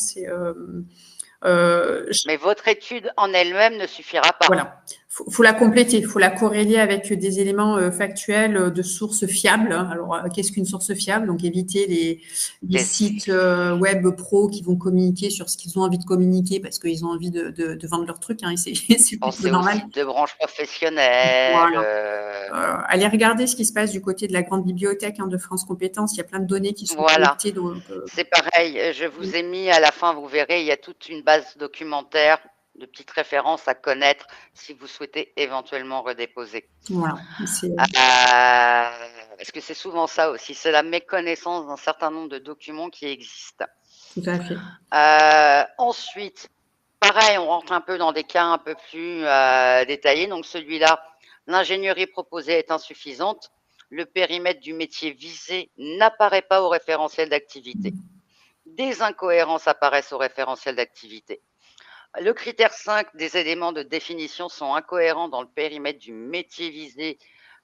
Mais votre étude en elle-même ne suffira pas. Voilà. Faut la compléter, il faut la corréler avec des éléments factuels de sources fiables. Alors, qu'est-ce qu'une source fiable? Donc, éviter les sites web pro qui vont communiquer sur ce qu'ils ont envie de communiquer parce qu'ils ont envie de vendre leur truc. Hein, et c'est plutôt normal. Pensez aux sites de branches professionnelles. Voilà. Allez regarder ce qui se passe du côté de la grande bibliothèque de France Compétences. Il y a plein de données qui sont collectées. C'est pareil. Je vous ai mis à la fin, vous verrez, il y a toute une base documentaire de petites références à connaître si vous souhaitez éventuellement redéposer. Voilà. Parce que c'est souvent ça aussi, c'est la méconnaissance d'un certain nombre de documents qui existent. Tout à fait. Ensuite, pareil, on rentre un peu dans des cas un peu plus détaillés. Donc celui-là, l'ingénierie proposée est insuffisante. Le périmètre du métier visé n'apparaît pas au référentiel d'activité. Des incohérences apparaissent au référentiel d'activité. Le critère 5 des éléments de définition sont incohérents dans le périmètre du métier visé,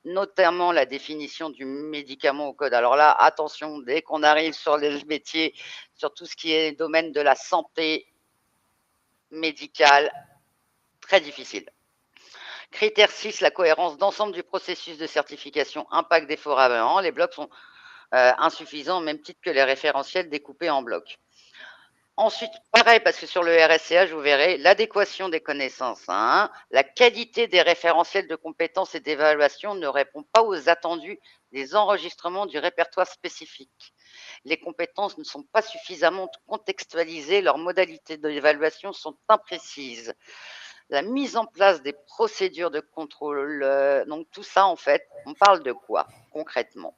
notamment la définition du médicament au code. Alors là, attention, dès qu'on arrive sur les métiers, sur tout ce qui est domaine de la santé médicale, très difficile. Critère 6, la cohérence d'ensemble du processus de certification impact défavorablement. Les blocs sont insuffisants au même titre que les référentiels découpés en blocs. Ensuite, pareil, parce que sur le RSCH, vous verrez l'adéquation des connaissances. La qualité des référentiels de compétences et d'évaluation ne répond pas aux attendus des enregistrements du répertoire spécifique. Les compétences ne sont pas suffisamment contextualisées, leurs modalités d'évaluation sont imprécises. La mise en place des procédures de contrôle, donc tout ça, en fait, on parle de quoi concrètement?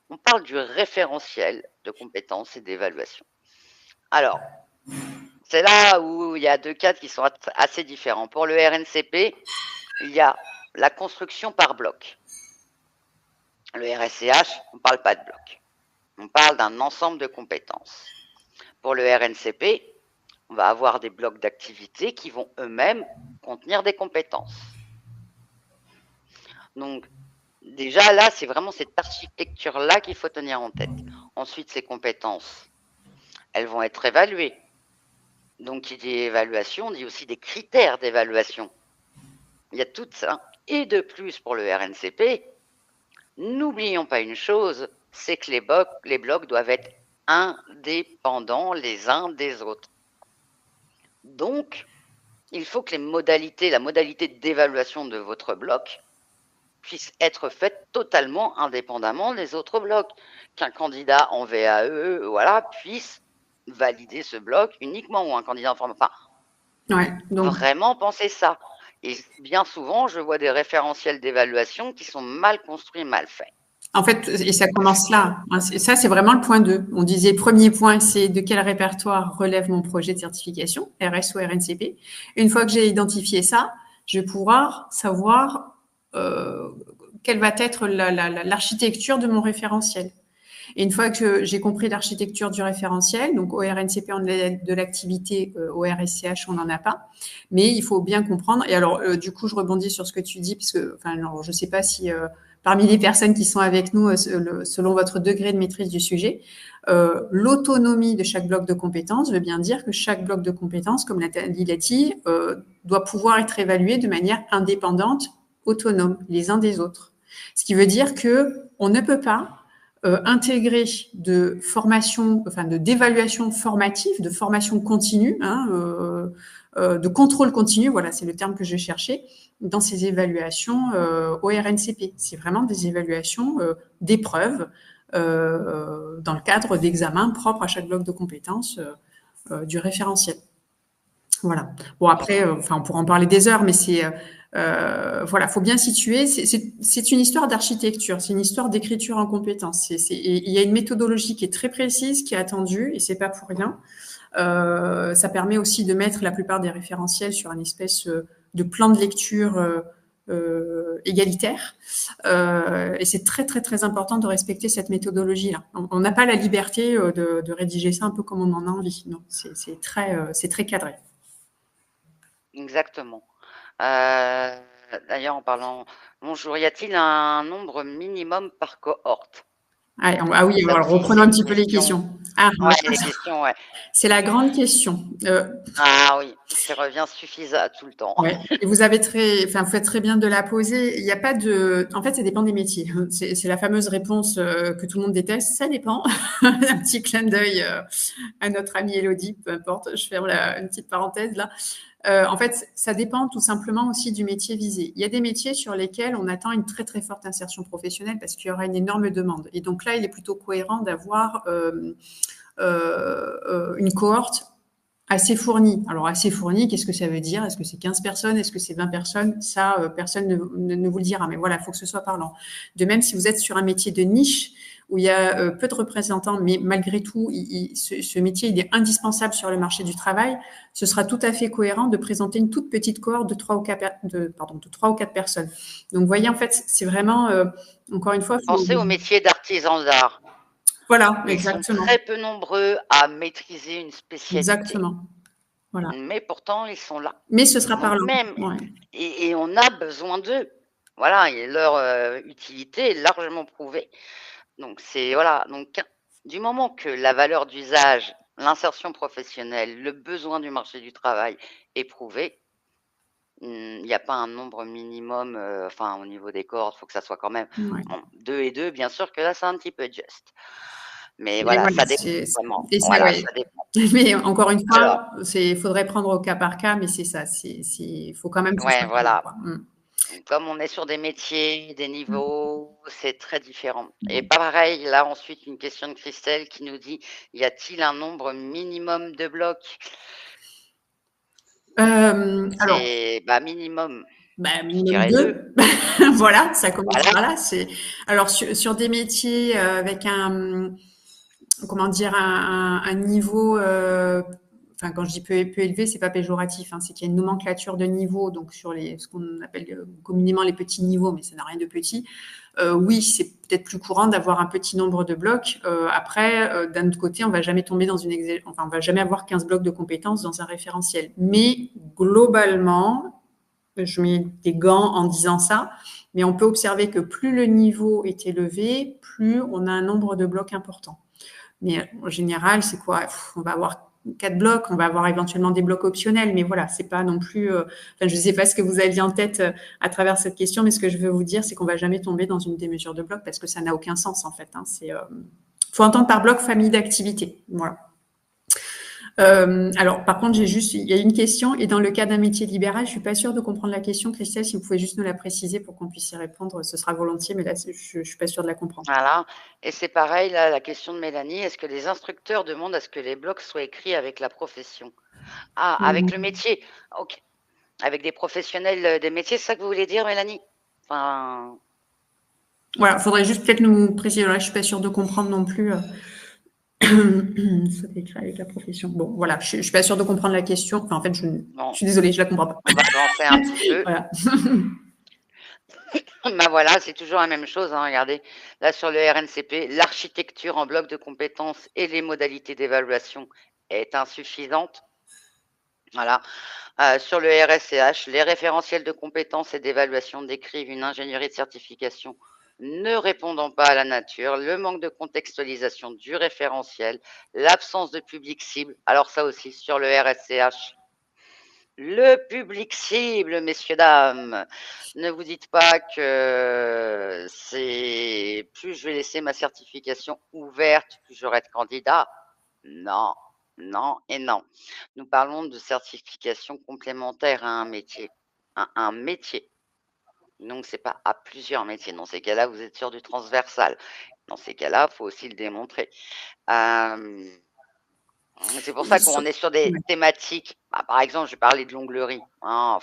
On parle du référentiel de compétences et d'évaluation. Alors, c'est là où il y a deux cadres qui sont assez différents. Pour le RNCP, il y a la construction par bloc. Le RSCH, on ne parle pas de bloc. On parle d'un ensemble de compétences. Pour le RNCP, on va avoir des blocs d'activités qui vont eux-mêmes contenir des compétences. Donc, déjà là, c'est vraiment cette architecture-là qu'il faut tenir en tête. Ensuite, ces compétences, elles vont être évaluées. Donc, qui dit évaluation, on dit aussi des critères d'évaluation. Il y a tout ça. Et de plus, pour le RNCP, n'oublions pas une chose, c'est que les blocs doivent être indépendants les uns des autres. Donc, il faut que la modalité d'évaluation de votre bloc puisse être faite totalement indépendamment des autres blocs. Qu'un candidat en VAE, puisse valider ce bloc uniquement, ou un candidat en formation. Vraiment penser ça. Et bien souvent, je vois des référentiels d'évaluation qui sont mal construits, mal faits. En fait, et ça commence là. Ça, c'est vraiment le point 2. On disait, premier point, c'est de quel répertoire relève mon projet de certification, RS ou RNCP. Une fois que j'ai identifié ça, je vais pouvoir savoir quelle va être l'architecture de mon référentiel. Et une fois que j'ai compris l'architecture du référentiel, donc au RNCP, on a de l'activité, au RSCH, on n'en a pas. Mais il faut bien comprendre. Et alors, du coup, je rebondis sur ce que tu dis, puisque, je ne sais pas si parmi les personnes qui sont avec nous, selon votre degré de maîtrise du sujet, l'autonomie de chaque bloc de compétences veut bien dire que chaque bloc de compétences, comme l'a dit Letty, doit pouvoir être évalué de manière indépendante, autonome, les uns des autres. Ce qui veut dire que on ne peut pas intégrer de formation, d'évaluation formative, de formation continue, de contrôle continu, voilà, c'est le terme que je cherchais, dans ces évaluations au RNCP. C'est vraiment des évaluations d'épreuves dans le cadre d'examens propres à chaque bloc de compétences du référentiel. Voilà. Bon, après, on pourra en parler des heures, mais c'est faut bien situer. C'est une histoire d'architecture, c'est une histoire d'écriture en compétences. Il y a une méthodologie qui est très précise, qui est attendue, et c'est pas pour rien. Ça permet aussi de mettre la plupart des référentiels sur une espèce de plan de lecture égalitaire. Et c'est très, très, très important de respecter cette méthodologie-là. On n'a pas la liberté de rédiger ça un peu comme on en a envie. Non, c'est très cadré. Exactement. D'ailleurs, en parlant, bonjour, y a-t-il un nombre minimum par cohorte? Oui, alors reprenons un petit peu les questions. Les questions, ouais. C'est la grande question. Oui, qui revient suffisant tout le temps. Ouais. Et vous faites très bien de la poser. Il n'y a pas de, en fait, ça dépend des métiers. C'est la fameuse réponse que tout le monde déteste. Ça dépend. Un petit clin d'œil à notre amie Elodie, peu importe. Je ferme une petite parenthèse là. En fait, ça dépend tout simplement aussi du métier visé. Il y a des métiers sur lesquels on attend une très très forte insertion professionnelle parce qu'il y aura une énorme demande. Et donc là, il est plutôt cohérent d'avoir une cohorte assez fourni. Alors, assez fourni, qu'est-ce que ça veut dire? Est-ce que c'est 15 personnes? Est-ce que c'est 20 personnes? Ça, personne ne vous le dira. Mais voilà, il faut que ce soit parlant. De même, si vous êtes sur un métier de niche où il y a peu de représentants, mais malgré tout, ce métier, il est indispensable sur le marché du travail, ce sera tout à fait cohérent de présenter une toute petite cohorte de 3 ou 4 personnes. Donc, vous voyez, en fait, c'est vraiment, encore une fois, Pensez aux métiers d'artisans d'art. voilà, Ils sont exactement. très peu nombreux à maîtriser une spécialité. Exactement. Voilà. Mais pourtant, ils sont là. Mais ce sera Donc parlant. même, Ouais. et on a besoin d'eux. Voilà, et leur utilité est largement prouvée. Donc c'est voilà. Donc du moment que la valeur d'usage, l'insertion professionnelle, le besoin du marché du travail est prouvé, il n'y a pas un nombre minimum. Enfin, au niveau des cohortes, il faut que ça soit quand même Ouais. 2 et 2. Bien sûr que là, c'est un petit peu juste. Mais Mais voilà, voilà, ça dépend vraiment. et ça, Voilà, ouais. ça dépend. Mais encore une Alors, fois, il faudrait prendre au cas par cas, mais c'est ça, il faut quand même que ce ouais, soit parlant, voilà. quoi. Comme on est sur des métiers, des Mm. niveaux, c'est très différent. Et Mm. pareil, là ensuite, une question de Christelle qui nous dit, y a-t-il un nombre minimum de blocs? Alors, C'est minimum, je minimum dirais 2. 2. Voilà, ça commence Voilà. par là. Alors sur des métiers avec comment dire, un niveau, enfin quand je dis peu élevé, c'est pas péjoratif, hein, c'est qu'il y a une nomenclature de niveaux, donc sur ce qu'on appelle communément les petits niveaux, mais ça n'a rien de petit. Oui, c'est peut-être plus courant d'avoir un petit nombre de blocs. Après, d'un autre côté, on va jamais tomber dans enfin, on va jamais avoir 15 blocs de compétences dans un référentiel. Mais globalement, je mets des gants en disant ça, mais on peut observer que plus le niveau est élevé, plus on a un nombre de blocs important. Mais en général, c'est quoi? On va avoir 4 blocs, on va avoir éventuellement des blocs optionnels, mais voilà, c'est pas non plus. Je ne sais pas ce que vous aviez en tête à travers cette question, mais ce que je veux vous dire, c'est qu'on va jamais tomber dans une démesure de blocs parce que ça n'a aucun sens en fait. Faut entendre par bloc famille d'activités. Voilà. Alors, par contre, il y a une question, et dans le cas d'un métier libéral, je suis pas sûre de comprendre la question, Christelle. Si vous pouvez juste nous la préciser pour qu'on puisse y répondre, ce sera volontiers, mais là, je suis pas sûre de la comprendre. Voilà. Et c'est pareil, là, la question de Mélanie, est-ce que les instructeurs demandent à ce que les blocs soient écrits avec la profession? Ah, avec le métier. Ok. Avec des professionnels des métiers, c'est ça que vous voulez dire, Mélanie? Enfin, Voilà, faudrait juste peut-être nous préciser. Là, je suis pas sûre de comprendre non plus. Ça écrit avec la profession. Bon, voilà, je suis pas sûre de comprendre la question. Enfin, en fait, je bon, suis désolée, je la comprends pas. on va avancer un petit peu. Voilà. Voilà, c'est toujours la même chose, hein, regardez. Là, sur le RNCP, l'architecture en bloc de compétences et les modalités d'évaluation est insuffisante. Voilà. Sur le RSCH, les référentiels de compétences et d'évaluation décrivent une ingénierie de certification ne répondant pas à la nature, le manque de contextualisation du référentiel, l'absence de public cible. Alors ça aussi, sur le RSCH, le public cible, messieurs, dames. Ne vous dites pas que c'est plus je vais laisser ma certification ouverte, plus j'aurai de candidats. Non, non et non. Nous parlons de certification complémentaire à un métier. Un métier. Donc, c'est pas à plusieurs métiers. Dans ces cas-là, vous êtes sur du transversal. Dans ces cas-là, il faut aussi le démontrer. C'est pour ça qu'on est sur des thématiques. Par exemple, je vais parler de l'onglerie. Hein,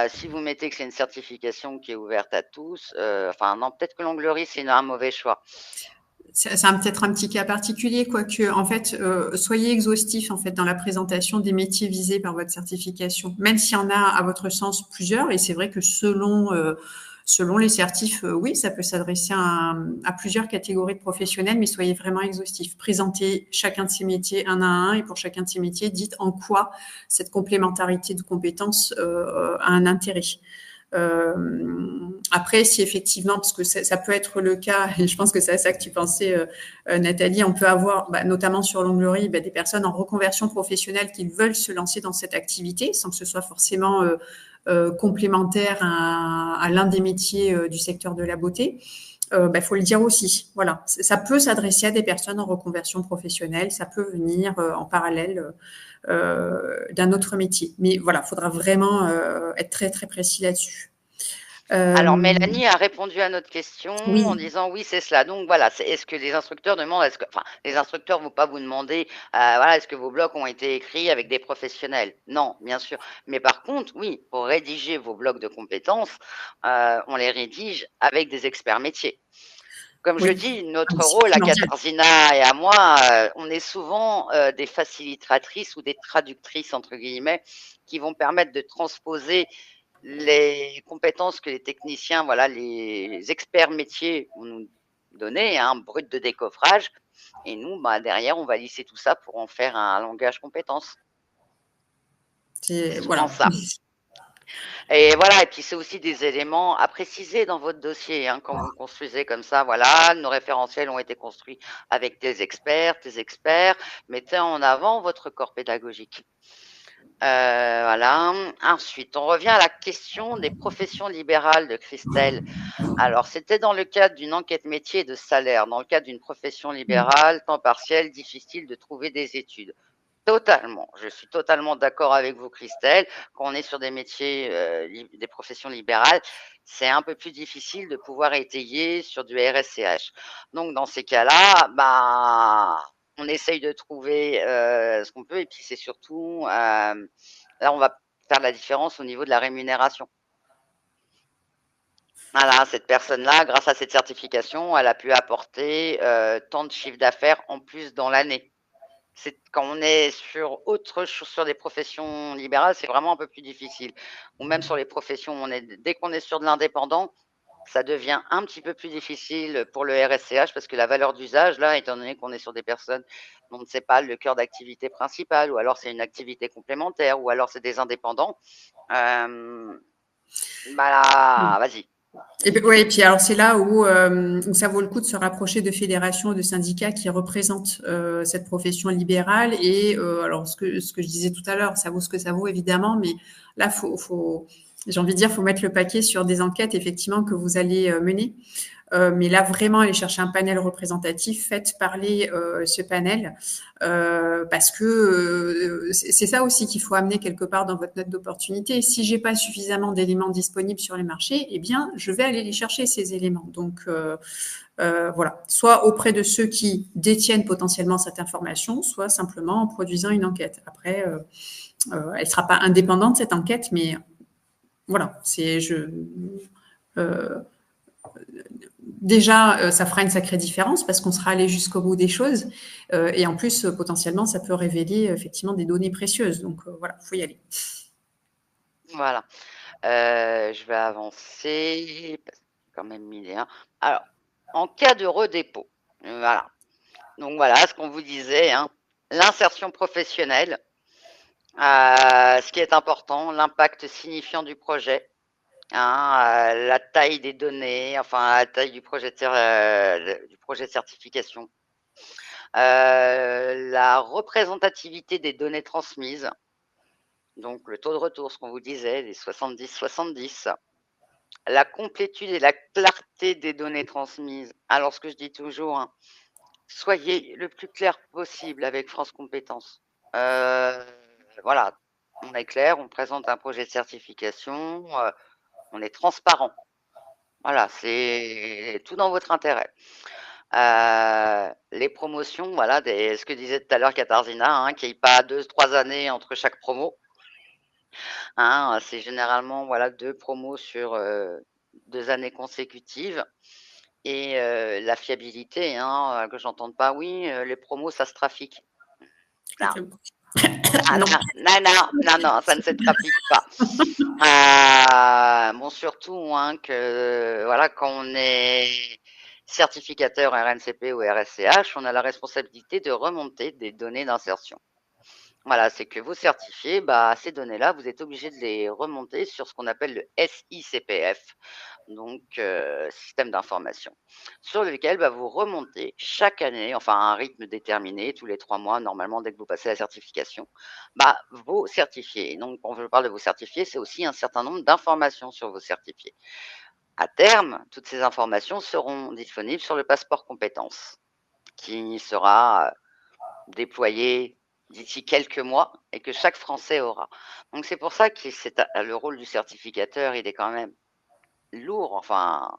si vous mettez que c'est une certification qui est ouverte à tous, non, peut-être que l'onglerie, c'est un mauvais choix. C'est peut-être un petit cas particulier, quoique, en fait, soyez exhaustif en fait dans la présentation des métiers visés par votre certification, même s'il y en a à votre sens plusieurs. Et c'est vrai que selon les certifs, oui, ça peut s'adresser à plusieurs catégories de professionnels, mais soyez vraiment exhaustif. Présentez chacun de ces métiers un à un, et pour chacun de ces métiers, dites en quoi cette complémentarité de compétences a un intérêt. Après, si effectivement, parce que ça peut être le cas, et je pense que c'est à ça que tu pensais, Nathalie, on peut avoir, notamment sur l'onglerie, des personnes en reconversion professionnelle qui veulent se lancer dans cette activité sans que ce soit forcément complémentaire à l'un des métiers du secteur de la beauté. Faut le dire aussi. Voilà, ça peut s'adresser à des personnes en reconversion professionnelle, ça peut venir en parallèle d'un autre métier. Mais voilà, il faudra vraiment être très très précis là-dessus. Alors, Euh, Mélanie a répondu à notre question en oui, disant oui, c'est cela. Donc voilà, est-ce que les instructeurs demandent, enfin, les instructeurs ne vont pas vous demander, voilà, est-ce que vos blogs ont été écrits avec des professionnels? Non, bien sûr. Mais par contre, oui, pour rédiger vos blogs de compétences, on les rédige avec des experts métiers. Comme je oui, dis, ah, notre c'est rôle à primordial. Katarzyna et à moi, on est souvent des facilitatrices ou des traductrices, entre guillemets, qui vont permettre de transposer les compétences que les techniciens, voilà, les experts métiers vont nous donner, hein, brut de décoffrage. Et nous, bah, derrière, on va lisser tout ça pour en faire un langage compétence. C'est souvent Voilà. ça. Et voilà, et puis c'est aussi des éléments à préciser dans votre dossier, hein, quand vous construisez comme ça, voilà, nos référentiels ont été construits avec des experts, mettez en avant votre corps pédagogique. Voilà. Ensuite, on revient à la question des professions libérales de Christelle. Alors, c'était dans le cadre d'une enquête métier de salaire, dans le cadre d'une profession libérale, temps partiel, difficile de trouver des études. Totalement. Je suis totalement d'accord avec vous, Christelle. Quand on est sur des métiers, des professions libérales, c'est un peu plus difficile de pouvoir étayer sur du RSCH. Donc, dans ces cas-là, bah, on essaye de trouver ce qu'on peut. Et puis, c'est surtout, là, on va faire la différence au niveau de la rémunération. Voilà, cette personne-là, grâce à cette certification, elle a pu apporter tant de chiffre d'affaires en plus dans l'année. C'est quand on est sur autre chose, sur des professions libérales, c'est vraiment un peu plus difficile. Ou même sur les professions, dès qu'on est sur de l'indépendant, ça devient un petit peu plus difficile pour le RSCH parce que la valeur d'usage, là, étant donné qu'on est sur des personnes dont on ne sait pas le cœur d'activité principal, ou alors c'est une activité complémentaire, ou alors c'est des indépendants, bah là, vas-y. Et puis, ouais, et puis alors c'est là où ça vaut le coup de se rapprocher de fédérations, de syndicats qui représentent cette profession libérale. Et alors ce que je disais tout à l'heure, ça vaut ce que ça vaut évidemment, mais là j'ai envie de dire, faut mettre le paquet sur des enquêtes effectivement que vous allez mener. Mais là, vraiment, aller chercher un panel représentatif, faites parler ce panel, parce que c'est ça aussi qu'il faut amener quelque part dans votre note d'opportunité. Si j'ai pas suffisamment d'éléments disponibles sur les marchés, eh bien, je vais aller les chercher ces éléments. Donc voilà, soit auprès de ceux qui détiennent potentiellement cette information, soit simplement en produisant une enquête. Après, elle sera pas indépendante cette enquête, mais voilà, euh, déjà, ça fera une sacrée différence parce qu'on sera allé jusqu'au bout des choses. Et en plus, potentiellement, ça peut révéler effectivement des données précieuses. Donc voilà, il faut y aller. Voilà. Je vais avancer parce que j'ai quand même mis les 1. Alors, en cas de redépôt, voilà. Donc voilà ce qu'on vous disait, hein, l'insertion professionnelle, ce qui est important, l'impact signifiant du projet, hein, la taille des données, enfin la taille du projet de certification, la représentativité des données transmises, donc le taux de retour, ce qu'on vous disait, les 70-70, la complétude et la clarté des données transmises. Alors, ce que je dis toujours, hein, soyez le plus clair possible avec France Compétences. Voilà, on est clair, on présente un projet de certification, on est transparent. Voilà, c'est tout dans votre intérêt. Les promotions, voilà, ce que disait tout à l'heure Katarzyna, hein, qu'il n'y ait pas 2-3 années entre chaque promo. Hein, c'est généralement voilà 2 promos sur 2 années consécutives. Et la fiabilité, hein, que j'entende pas, oui, les promos, ça se trafique. Non, non, Non. non, non, non, non, non, ça ne se trafique pas. Bon, surtout, hein, que voilà, quand on est certificateur RNCP ou RSCH, on a la responsabilité de remonter des données d'insertion. Voilà, c'est que vous certifiez, bah, ces données-là, vous êtes obligé de les remonter sur ce qu'on appelle le SICPF, donc système d'information, sur lequel bah, vous remontez chaque année, enfin à un rythme déterminé, tous les 3 mois, normalement, dès que vous passez la certification, bah, vos certifiés. Donc, quand je parle de vos certifiés, c'est aussi un certain nombre d'informations sur vos certifiés. À terme, toutes ces informations seront disponibles sur le passeport compétences, qui sera déployé d'ici quelques mois et que chaque Français aura. Donc c'est pour ça que le rôle du certificateur, il est quand même lourd, enfin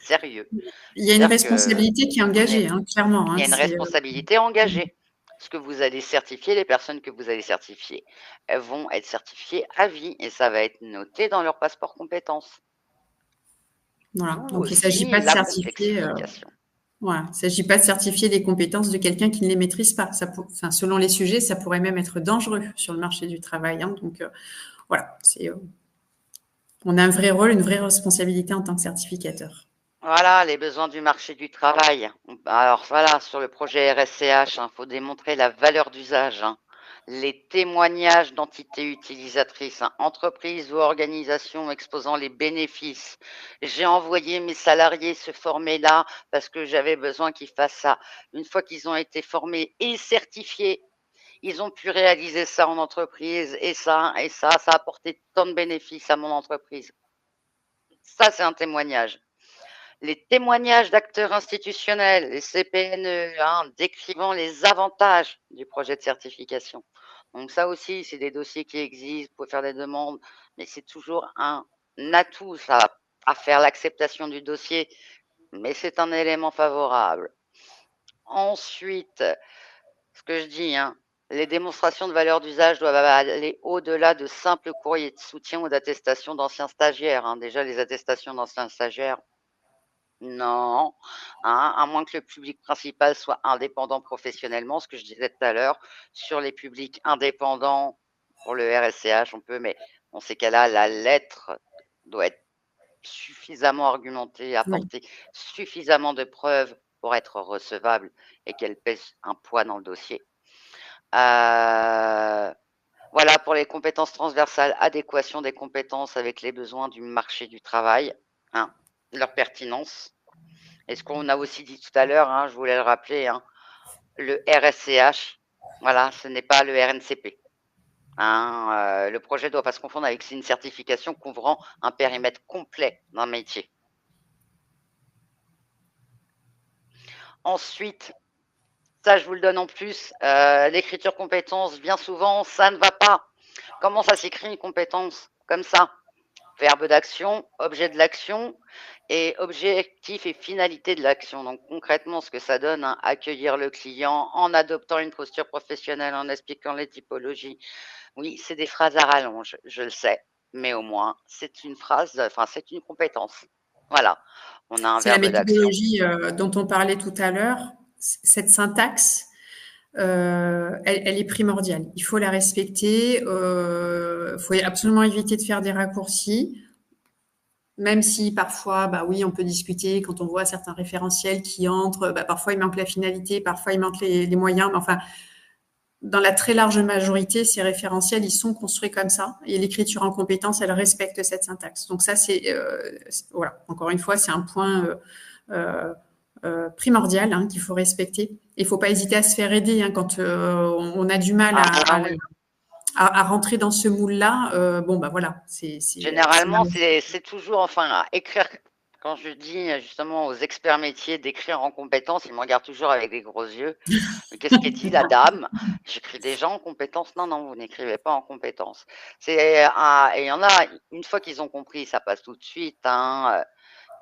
sérieux. Il y a une C'est-à-dire que responsabilité qui est engagée, hein, clairement. il y Hein, a une responsabilité engagée. Ce que vous allez certifier, les personnes que vous allez certifier, elles vont être certifiées à vie et ça va être noté dans leur passeport compétences. voilà. D'où Donc, il ne s'agit aussi pas de la certifier. complexification. Voilà. Il ne s'agit pas de certifier les compétences de quelqu'un qui ne les maîtrise pas. Enfin, selon les sujets, ça pourrait même être dangereux sur le marché du travail. Hein. Donc, voilà. On a un vrai rôle, une vraie responsabilité en tant que certificateur. Voilà, les besoins du marché du travail. Alors voilà, sur le projet RSCH, il faut démontrer la valeur d'usage, hein. Les témoignages d'entités utilisatrices, hein, entreprises ou organisations exposant les bénéfices. J'ai envoyé mes salariés se former là parce que j'avais besoin qu'ils fassent ça. Une fois qu'ils ont été formés et certifiés, ils ont pu réaliser ça en entreprise et ça a apporté tant de bénéfices à mon entreprise. Ça, c'est un témoignage. Les témoignages d'acteurs institutionnels, les CPNE, hein, décrivant les avantages du projet de certification. Donc ça aussi, c'est des dossiers qui existent, vous pouvez faire des demandes, mais c'est toujours un atout, ça, à faire l'acceptation du dossier, mais c'est un élément favorable. Ensuite, ce que je dis, hein, les démonstrations de valeur d'usage doivent aller au-delà de simples courriers de soutien ou d'attestations d'anciens stagiaires, hein. Déjà, les attestations d'anciens stagiaires, non, hein, à moins que le public principal soit indépendant professionnellement, ce que je disais tout à l'heure, sur les publics indépendants, pour le RSCH, on peut, mais dans ces cas-là, la lettre doit être suffisamment argumentée, Oui. apporter suffisamment de preuves pour être recevable et qu'elle pèse un poids dans le dossier. Voilà pour les compétences transversales, adéquation des compétences avec les besoins du marché du travail, hein, leur pertinence. Et ce qu'on a aussi dit tout à l'heure, hein, je voulais le rappeler, hein, le RSCH, voilà, ce n'est pas le RNCP. Hein, le projet ne doit pas se confondre avec une certification couvrant un périmètre complet d'un métier. Ensuite, ça je vous le donne en plus, l'écriture compétence, bien souvent, ça ne va pas. Comment ça s'écrit une compétence? Comme ça. Verbe d'action, objet de l'action et objectif et finalité de l'action. Donc concrètement, ce que ça donne, hein, accueillir le client en adoptant une posture professionnelle, en expliquant les typologies. Oui, c'est des phrases à rallonge, je le sais, mais au moins c'est une phrase, enfin c'est une compétence. Voilà, on a un C'est la verbe d'action. méthodologie dont on parlait tout à l'heure. Cette syntaxe, elle est primordiale. Il faut la respecter. Il faut absolument éviter de faire des raccourcis. Même si parfois, bah oui, on peut discuter quand on voit certains référentiels qui entrent, bah parfois il manque la finalité, parfois il manque les moyens, mais enfin, dans la très large majorité, ces référentiels, ils sont construits comme ça. Et l'écriture en compétence, elle respecte cette syntaxe. Donc ça, voilà. Encore une fois, c'est un point primordial, hein, qu'il faut respecter. Il faut pas hésiter à se faire aider, hein, quand on a du mal Ah, ah oui. à rentrer dans ce moule-là. Bon, bah voilà, Généralement, c'est toujours, enfin, à écrire. Quand je dis justement aux experts métiers d'écrire en compétence, ils me regardent toujours avec des gros yeux. Mais qu'est-ce qu'elle dit, la dame? J'écris déjà en compétence. Non, non, vous n'écrivez pas en compétence. Et il y en a, une fois qu'ils ont compris, ça passe tout de suite, hein,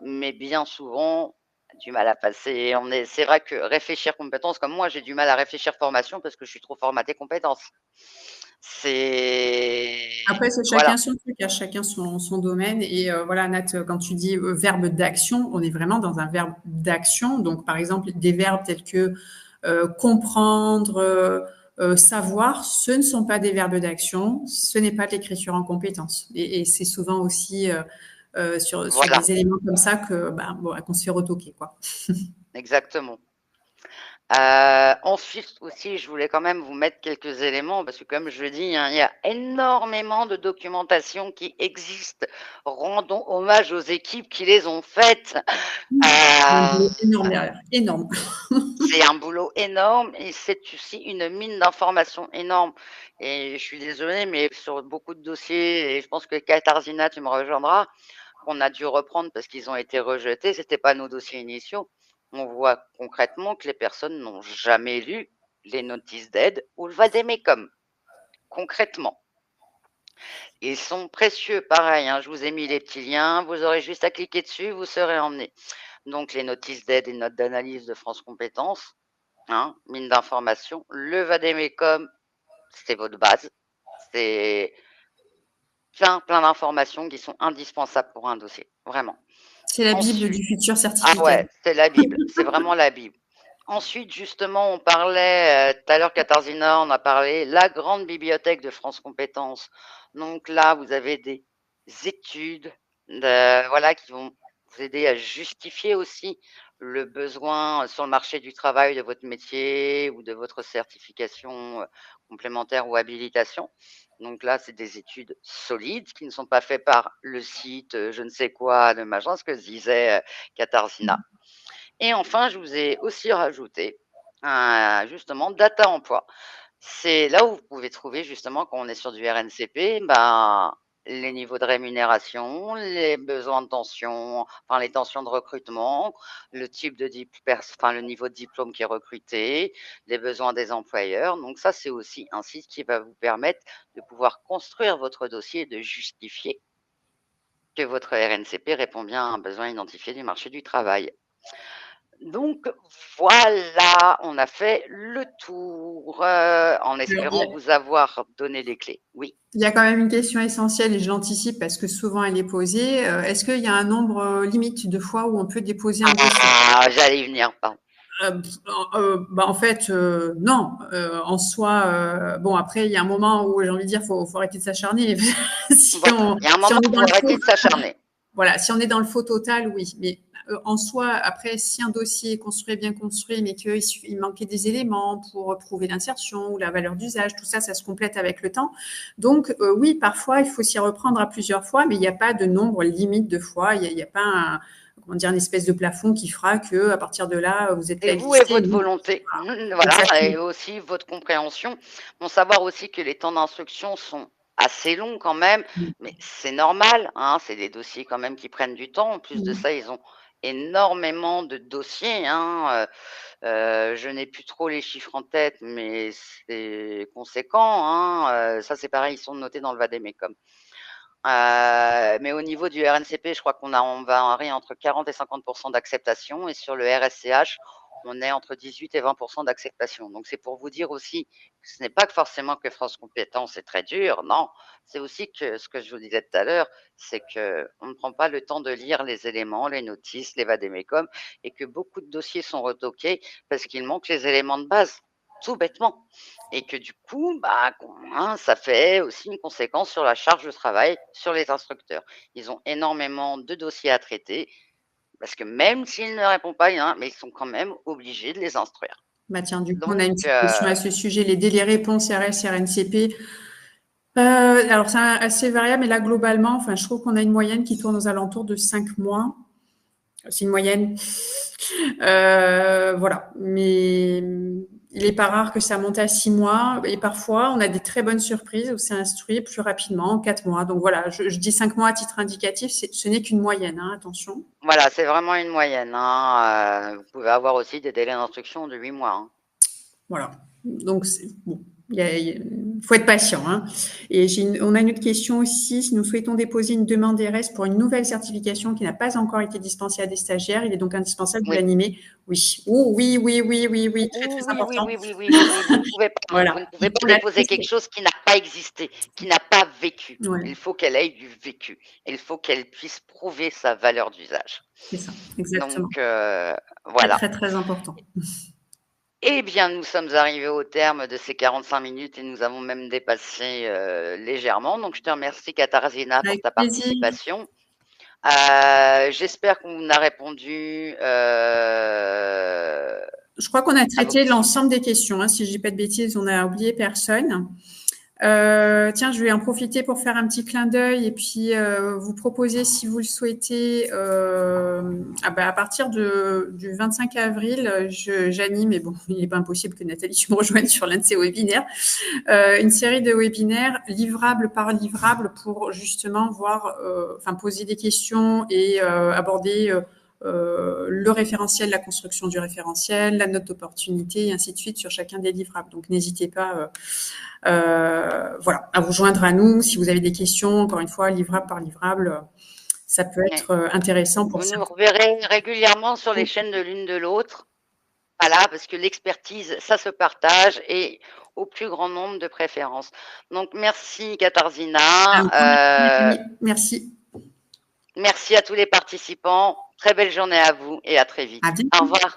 mais bien souvent, du mal à passer. C'est vrai que réfléchir compétence, comme moi, j'ai du mal à réfléchir formation parce que je suis trop formaté compétences. C'est Après, c'est chacun voilà. son truc, à chacun son domaine. Et voilà, Nat, quand tu dis verbe d'action, on est vraiment dans un verbe d'action. Donc, par exemple, des verbes tels que comprendre, savoir, ce ne sont pas des verbes d'action, ce n'est pas de l'écriture en compétence. Et c'est souvent aussi sur Voilà, des éléments comme ça que bon, qu'on se fait retoquer, quoi. exactement. Ensuite aussi, je voulais quand même vous mettre quelques éléments parce que comme je le dis, hein, il y a énormément de documentation qui existe. Rendons hommage aux équipes qui les ont faites. Il y a un Euh, boulot énorme derrière, énorme. c'est un boulot énorme et c'est aussi une mine d'informations énorme. Et je suis désolée, mais sur beaucoup de dossiers, et je pense que Katharzyna, tu me rejoindras, qu'on a dû reprendre parce qu'ils ont été rejetés, c'était pas nos dossiers initiaux. On voit concrètement que les personnes n'ont jamais lu les notices d'aide ou le vademecum, concrètement. Ils sont précieux, pareil, hein, je vous ai mis les petits liens, vous aurez juste à cliquer dessus, vous serez emmené. Donc les notices d'aide et notes d'analyse de France Compétences, hein, mine d'information. Le Vademecum, c'est votre base. C'est plein d'informations qui sont indispensables pour un dossier, vraiment. C'est la Bible Ensuite, du futur ah certificat. ouais, c'est la Bible, c'est vraiment la Bible. Ensuite, justement, on parlait tout à l'heure, Katarzyna, on a parlé la grande bibliothèque de France Compétences. Donc là, vous avez des études, voilà, qui vont vous aider à justifier aussi le besoin sur le marché du travail de votre métier ou de votre certification complémentaire ou habilitation. Donc là, c'est des études solides qui ne sont pas faites par le site je ne sais quoi de machin, ce que disait Katarzyna. Et enfin, je vous ai aussi rajouté justement Data Emploi. C'est là où vous pouvez trouver justement quand on est sur du RNCP, ben, les niveaux de rémunération, les besoins de tension, enfin les tensions de recrutement, le type de enfin le niveau de diplôme qui est recruté, les besoins des employeurs. Donc ça, c'est aussi un site qui va vous permettre de pouvoir construire votre dossier et de justifier que votre RNCP répond bien à un besoin identifié du marché du travail. Donc voilà, on a fait le tour, en Alors, espérant vous avoir donné les clés. Oui. il y a quand même une question essentielle et je l'anticipe parce que souvent elle est posée. Est-ce qu'il y a un nombre limite de fois où on peut déposer un dossier? Ah, j'allais y venir, pardon. En fait, non. En soi, bon après, il y a un moment où j'ai envie de dire, faut arrêter de s'acharner. si Voilà, on, il y a un si moment on est où dans il le faut faux, arrêter de s'acharner. voilà, si on est dans le faux total, oui. Mais en soi, après, si un dossier est construit, bien construit, mais qu'il manquait des éléments pour prouver l'insertion ou la valeur d'usage, tout ça, ça se complète avec le temps. Donc, oui, parfois, il faut s'y reprendre à plusieurs fois, mais il n'y a pas de nombre limite de fois. Il n'y a pas comment dire, une espèce de plafond qui fera que à partir de là, vous êtes Et vous et qualifié. votre volonté, voilà, Exactement. et aussi votre compréhension. Bon, savoir aussi que les temps d'instruction sont assez longs quand même, mais c'est normal, hein, c'est des dossiers quand même qui prennent du temps. En plus de ça, ils ont énormément de dossiers, hein. Je n'ai plus trop les chiffres en tête, mais c'est conséquent, hein. Ça, c'est pareil, ils sont notés dans le Vademecum. Mais au niveau du RNCP, je crois on varie entre 40 et 50% d'acceptation, et sur le RSCH, on est entre 18 et 20% d'acceptation. Donc c'est pour vous dire aussi que ce n'est pas que forcément que France Compétences est très dur, non, c'est aussi que ce que je vous disais tout à l'heure, c'est que on ne prend pas le temps de lire les éléments, les notices, les vadémécums, et que beaucoup de dossiers sont retoqués parce qu'il manque les éléments de base, tout bêtement. Et que du coup, bah, hein, ça fait aussi une conséquence sur la charge de travail sur les instructeurs. Ils ont énormément de dossiers à traiter parce que même s'ils ne répondent pas, hein, mais ils sont quand même obligés de les instruire. Bah tiens, du coup, on a Donc, une petite question à ce sujet, les délais réponse RS, RNCP. Alors, c'est assez variable, mais là, globalement, enfin, je trouve qu'on a une moyenne qui tourne aux alentours de 5 mois. C'est une moyenne. Voilà. Mais il n'est pas rare que ça monte à 6 mois. Et parfois, on a des très bonnes surprises où c'est instruit plus rapidement, 4 mois. Donc voilà, je dis 5 mois à titre indicatif, ce n'est qu'une moyenne, hein, attention. voilà, c'est vraiment une moyenne, hein. Vous pouvez avoir aussi des délais d'instruction de 8 mois, hein. Voilà. Donc, bon, faut être patient. Hein. Et on a une autre question aussi. Si nous souhaitons déposer une demande RS pour une nouvelle certification qui n'a pas encore été dispensée à des stagiaires, il est donc indispensable de Oui. l'animer. Oui. Oh, oui, oui, oui, oui, oui, très, très Oui, oui, important. oui, oui, oui, oui, oui. Vous ne pouvez pas, Voilà. vous ne pouvez pas On a déposer quelque testé. chose qui n'a pas existé, qui n'a pas vécu. Ouais, Il faut qu'elle ait du vécu. Il faut qu'elle puisse prouver sa valeur d'usage. c'est ça, exactement. Donc, Très, voilà. très, très important. Eh bien, nous sommes arrivés au terme de ces 45 minutes et nous avons même dépassé légèrement. Donc, je te remercie, Katarzyna, pour Avec ta plaisir. participation. J'espère qu'on a répondu Je crois qu'on a à vos traité questions. l'ensemble des questions. Hein. Si je dis pas de bêtises, on n'a oublié personne. Tiens, je vais en profiter pour faire un petit clin d'œil et puis vous proposer, si vous le souhaitez, à partir du 25 avril, j'anime, mais bon, il n'est pas impossible que Nathalie, tu me rejoignes sur l'un de ces webinaires, une série de webinaires livrable par livrable pour justement voir, poser des questions et aborder le référentiel, la construction du référentiel, la note d'opportunité, et ainsi de suite sur chacun des livrables. Donc n'hésitez pas voilà, à vous joindre à nous si vous avez des questions, encore une fois, livrable par livrable. Ça peut être intéressant pour vous ça. nous reverrez régulièrement sur les chaînes de l'une de l'autre. Voilà, parce que l'expertise, ça se partage et au plus grand nombre de préférences. Donc, merci Katarzyna. Merci. Merci à tous les participants. Très belle journée à vous et à très vite. À bientôt. Au revoir.